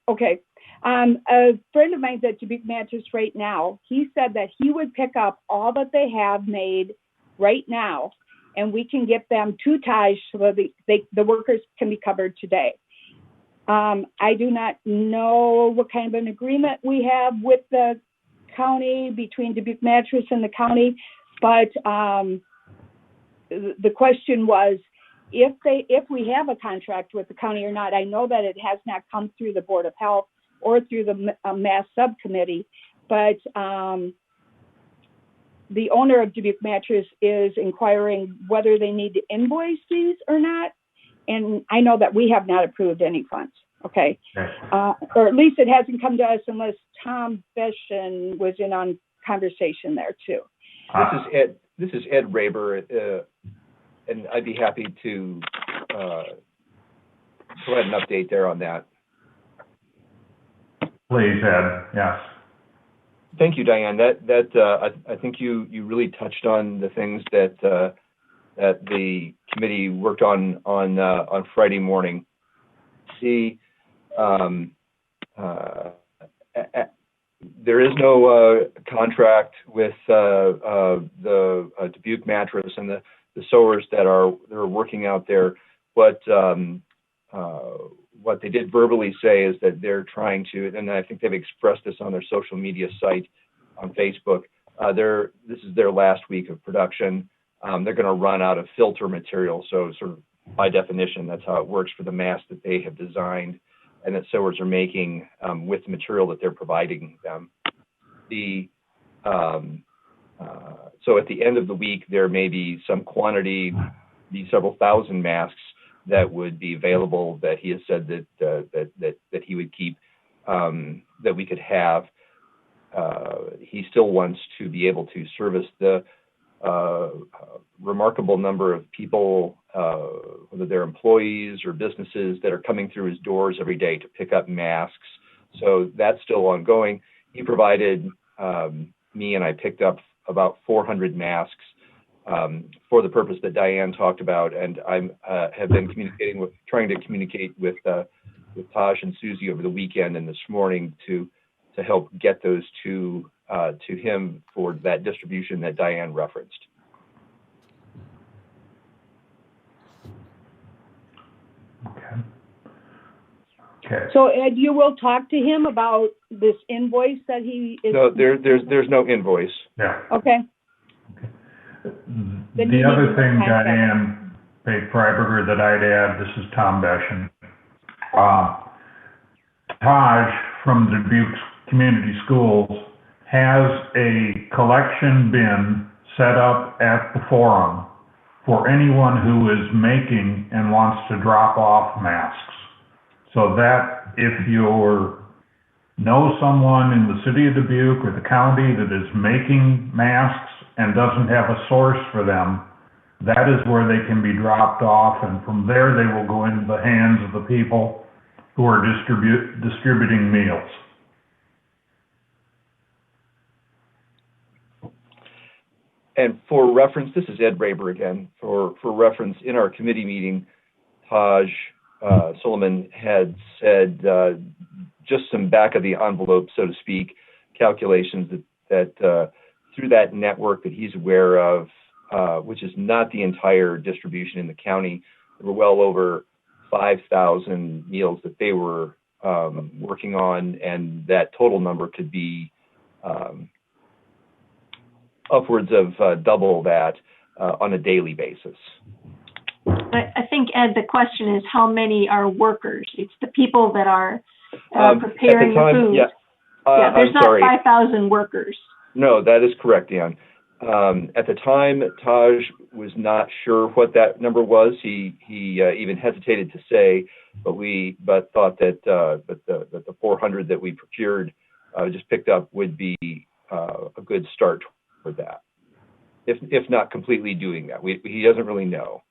Okay. A friend of mine's at Dubuque Mattress right now. He said that he would pick up all that they have made right now, and we can get them to Taj so that the workers can be covered today. I do not know what kind of an agreement we have with the county, between Dubuque Mattress and the county, but the question was if we have a contract with the county or not. I know that it has not come through the Board of Health or through the Mass Subcommittee, but the owner of Dubuque Mattress is inquiring whether they need to invoice these or not. And I know that we have not approved any funds, okay? Or at least it hasn't come to us unless Tom Beshen was in on conversation there too. This is Ed Raber, and I'd be happy to provide an update there on that. Please, Ed, yes. Thank you, Diane. I think you really touched on the things that the committee worked on Friday morning. There is no contract with the Dubuque Mattress and the sewers that are working out there. What they did verbally say is that they're trying to, and I think they've expressed this on their social media site on Facebook. This is their last week of production. They're going to run out of filter material, so sort of by definition, that's how it works for the mask that they have designed and that sewers are making with the material that they're providing them. So at the end of the week, there may be some quantity, be several thousand masks that would be available that he has said that he would keep, that we could have. He still wants to be able to service the remarkable number of people, whether they're employees or businesses, that are coming through his doors every day to pick up masks. So that's still ongoing. He provided me, and I picked up about 400 masks for the purpose that Diane talked about, and I have been trying to communicate with Taj and Susie over the weekend and this morning to help get those to him for that distribution that Diane referenced. Okay. So Ed, you will talk to him about this invoice that he is. No, there's no invoice. Yeah. Okay. The other thing, Diane Freiberger, that I'd add, this is Tom Beshen. Taj from the Dubuque Community Schools has a collection bin set up at the forum for anyone who is making and wants to drop off masks. So that if you know someone in the city of Dubuque or the county that is making masks and doesn't have a source for them, that is where they can be dropped off, and from there they will go into the hands of the people who are distributing meals. And for reference, this is Ed Raber again. For reference, in our committee meeting, Taj Solomon had said just some back of the envelope, so to speak, calculations that through that network that he's aware of, which is not the entire distribution in the county, there were well over 5,000 meals that they were working on, and that total number could be upwards of double that on a daily basis. I think, Ed, the question is how many are workers? It's the people that are preparing the food. Yeah, there's I'm sorry. not 5,000 workers. No, that is correct, Dan. At the time, Taj was not sure what that number was. He even hesitated to say, but thought that the 400 that we procured just picked up would be a good start for that, if not completely doing that. He doesn't really know,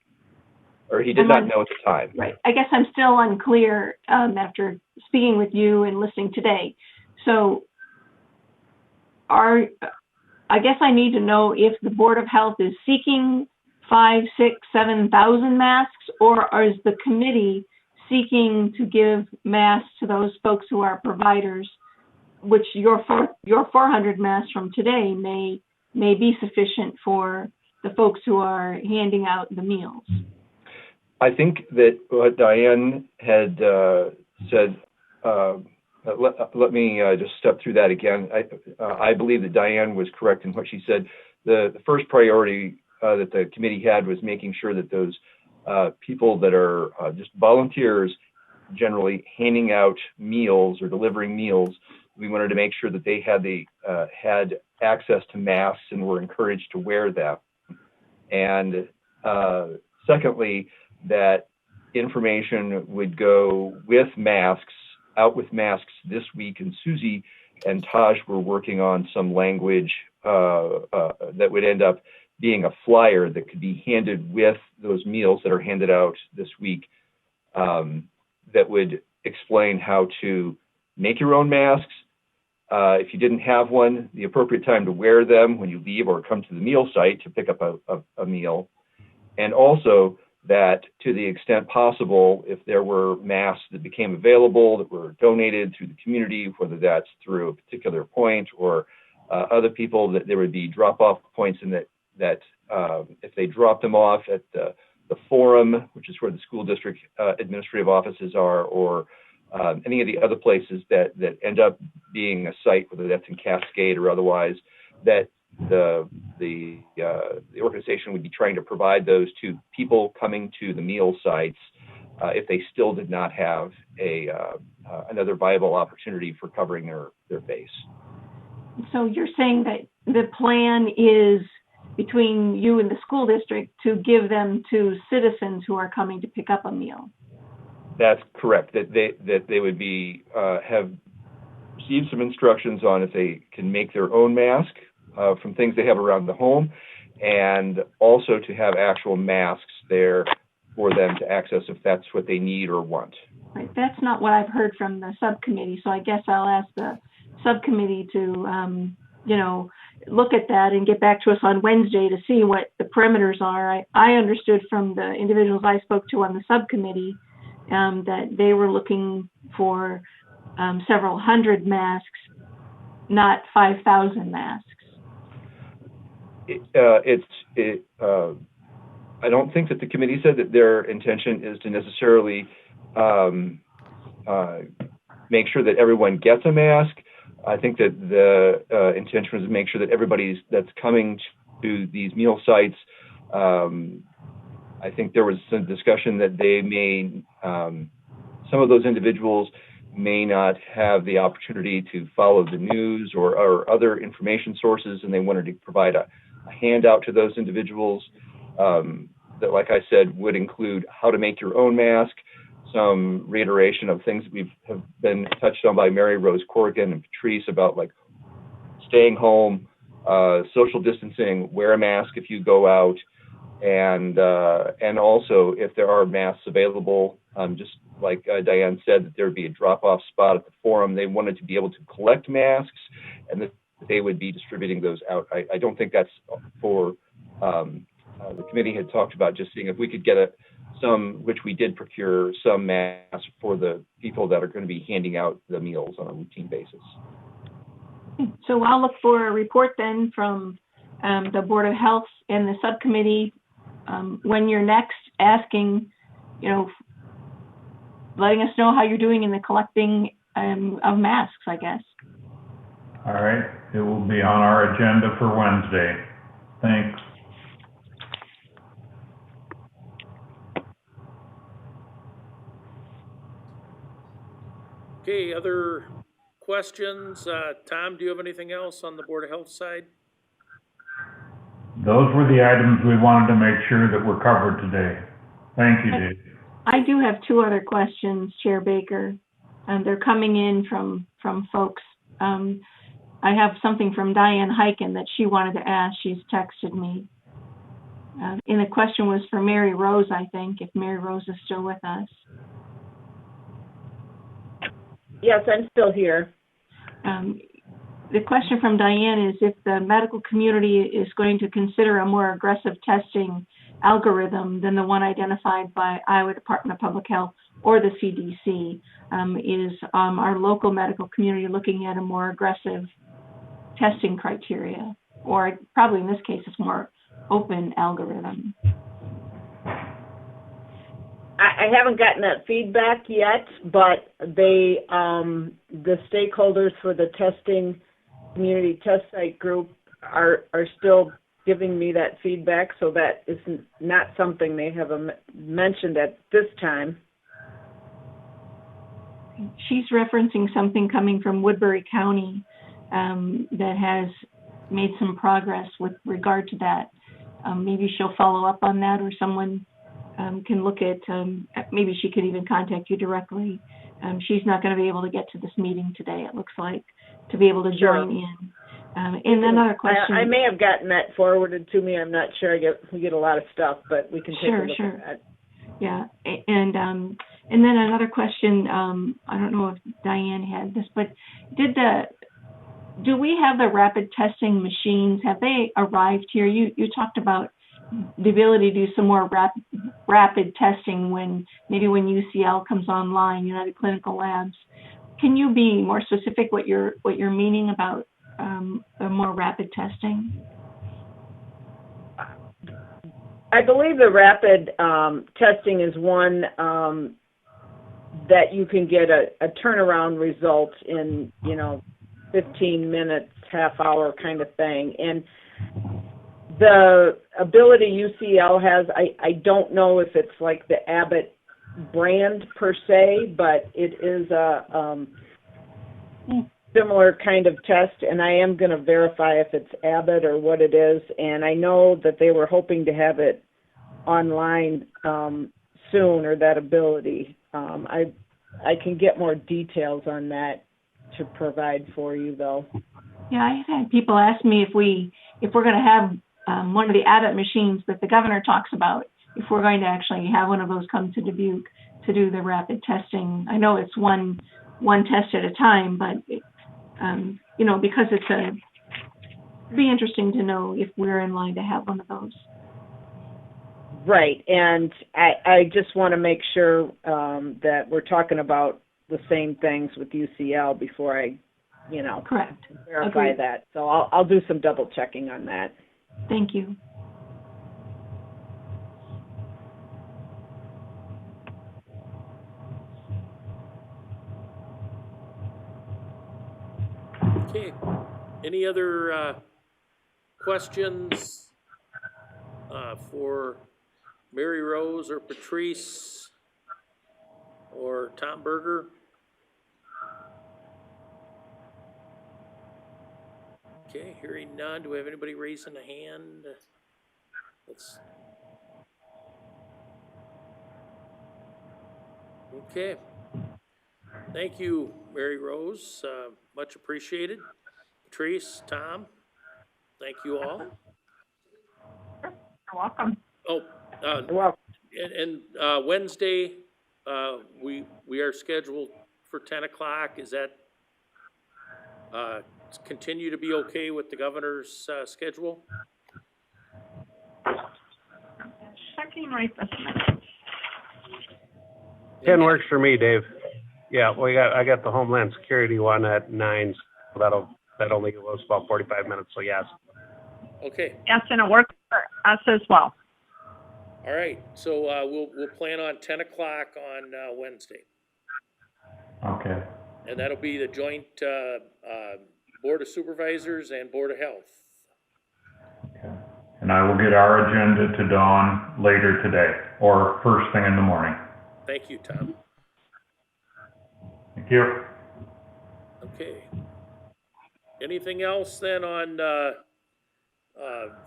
or he did not know at the time. Right. I guess I'm still unclear after speaking with you and listening today. So I guess I need to know if the Board of Health is seeking 5,000, 6,000, 7,000 masks, or is the committee seeking to give masks to those folks who are providers, which your 400 masks from today may be sufficient for the folks who are handing out the meals. I think that what Diane had said, let me just step through that again. I believe that Diane was correct in what she said. The first priority that the committee had was making sure that those people that are just volunteers, generally handing out meals or delivering meals, we wanted to make sure that they had access to masks and were encouraged to wear them. And secondly, that information would go with masks, out with masks this week, and Susie and Taj were working on some language that would end up being a flyer that could be handed with those meals that are handed out this week, that would explain how to make your own masks. If you didn't have one, the appropriate time to wear them when you leave or come to the meal site to pick up a meal. And also that to the extent possible, if there were masks that became available that were donated through the community, whether that's through a particular point or other people, that there would be drop-off points, and that if they dropped them off at the forum, which is where the school district administrative offices are, or any of the other places that end up being a site, whether that's in Cascade or otherwise, that the organization would be trying to provide those to people coming to the meal sites if they still did not have another viable opportunity for covering their base. So you're saying that the plan is between you and the school district to give them to citizens who are coming to pick up a meal? That's correct. That they would be have received some instructions on if they can make their own mask from things they have around the home, and also to have actual masks there for them to access if that's what they need or want. Right. That's not what I've heard from the subcommittee, so I guess I'll ask the subcommittee to, look at that and get back to us on Wednesday to see what the parameters are. I understood from the individuals I spoke to on the subcommittee that they were looking for several hundred masks, not 5,000 masks. I don't think that the committee said that their intention is to necessarily make sure that everyone gets a mask. I think that the intention was to make sure that everybody that's coming to these meal sites, I think there was some discussion that they may, some of those individuals may not have the opportunity to follow the news or other information sources, and they wanted to provide a handout to those individuals that, like I said, would include how to make your own mask, some reiteration of things that have been touched on by Mary Rose Corrigan and Patrice about like staying home, social distancing, wear a mask if you go out, and also if there are masks available, just like Diane said, that there would be a drop-off spot at the forum. They wanted to be able to collect masks and that they would be distributing those out. I don't think that's for, the committee had talked about just seeing if we could get some, which we did procure, some masks for the people that are going to be handing out the meals on a routine basis. So I'll look for a report then from the Board of Health and the subcommittee when you're next asking, letting us know how you're doing in the collecting of masks, I guess. All right, it will be on our agenda for Wednesday. Thanks. Okay, other questions? Tom, do you have anything else on the Board of Health side? Those were the items we wanted to make sure that were covered today. Thank you, Dave. I do have two other questions, Chair Baker. They're coming in from folks. I have something from Diane Hyken that she wanted to ask. She's texted me. And the question was for Mary Rose, I think, if Mary Rose is still with us. Yes, I'm still here. The question from Diane is if the medical community is going to consider a more aggressive testing algorithm than the one identified by Iowa Department of Public Health or the CDC. Is our local medical community looking at a more aggressive testing criteria, or probably in this case it's more open algorithm? I haven't gotten that feedback yet, but they, the stakeholders for the testing community test site group are still giving me that feedback, so that is not something they have mentioned at this time. She's referencing something coming from Woodbury County that has made some progress with regard to that. Maybe she'll follow up on that, or someone can look at, maybe she could even contact you directly. She's not going to be able to get to this meeting today, it looks like, to be able to join in. And another question. I may have gotten that forwarded to me. I'm not sure. We get a lot of stuff, but we can take a look at that. Yeah, and then another question. I don't know if Diane had this, but do we have the rapid testing machines? Have they arrived here? You talked about the ability to do some more rapid testing when UCL comes online, United Clinical Labs. Can you be more specific what you're meaning about the more rapid testing? I believe the rapid testing is one that you can get a turnaround result in 15 minutes, half hour kind of thing. And the ability UCL has, I don't know if it's like the Abbott brand per se, but it is a similar kind of test, and I am going to verify if it's Abbott or what it is. And I know that they were hoping to have it online soon, or that ability. I can get more details on that to provide for you, though. Yeah, I've had people ask me if we're going to have one of the Abbott machines that the governor talks about, if we're going to actually have one of those come to Dubuque to do the rapid testing. I know it's one test at a time, but because it'd be interesting to know if we're in line to have one of those. Right, and I just want to make sure that we're talking about the same things with UCL before I, correct, verify Agreed. that. So I'll do some double checking on that. Thank you. Okay. Any other questions for Mary Rose or Patrice or Tom Berger? Okay, hearing none. Do we have anybody raising a hand? Let's. Okay. Thank you, Mary Rose. Much appreciated. Patrice, Tom, thank you all. You're welcome. Oh, Well, and Wednesday, we are scheduled for 10 o'clock. Is that continue to be okay with the governor's schedule? Checking right this minute. 10 works for me, Dave. Yeah, I got the Homeland Security one at 9, so that'll only give us about 45 minutes, so yes. Okay. Yes, and it works for us as well. All right. So we'll plan on 10 o'clock on Wednesday, Okay. and that'll be the joint Board of Supervisors and Board of Health. Okay. And I will get our agenda to Dawn later today or first thing in the morning. Thank you, Tom. Thank you. Okay. Anything else then on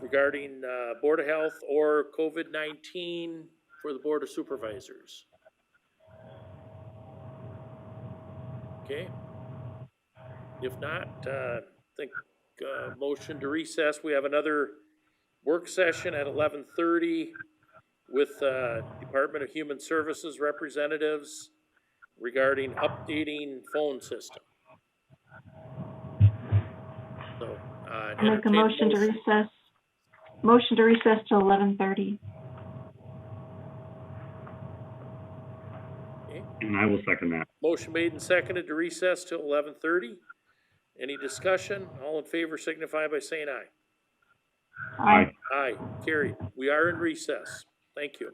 regarding Board of Health or COVID-19 for the Board of Supervisors? Okay. If not, I think motion to recess. We have another work session at 11:30 with Department of Human Services representatives regarding updating phone system. So, I'll make a motion to recess. Motion to recess till 11:30. Okay. And I will second that. Motion made and seconded to recess till 11:30. Any discussion? All in favor signify by saying aye. Aye. Aye, carried. We are in recess. Thank you.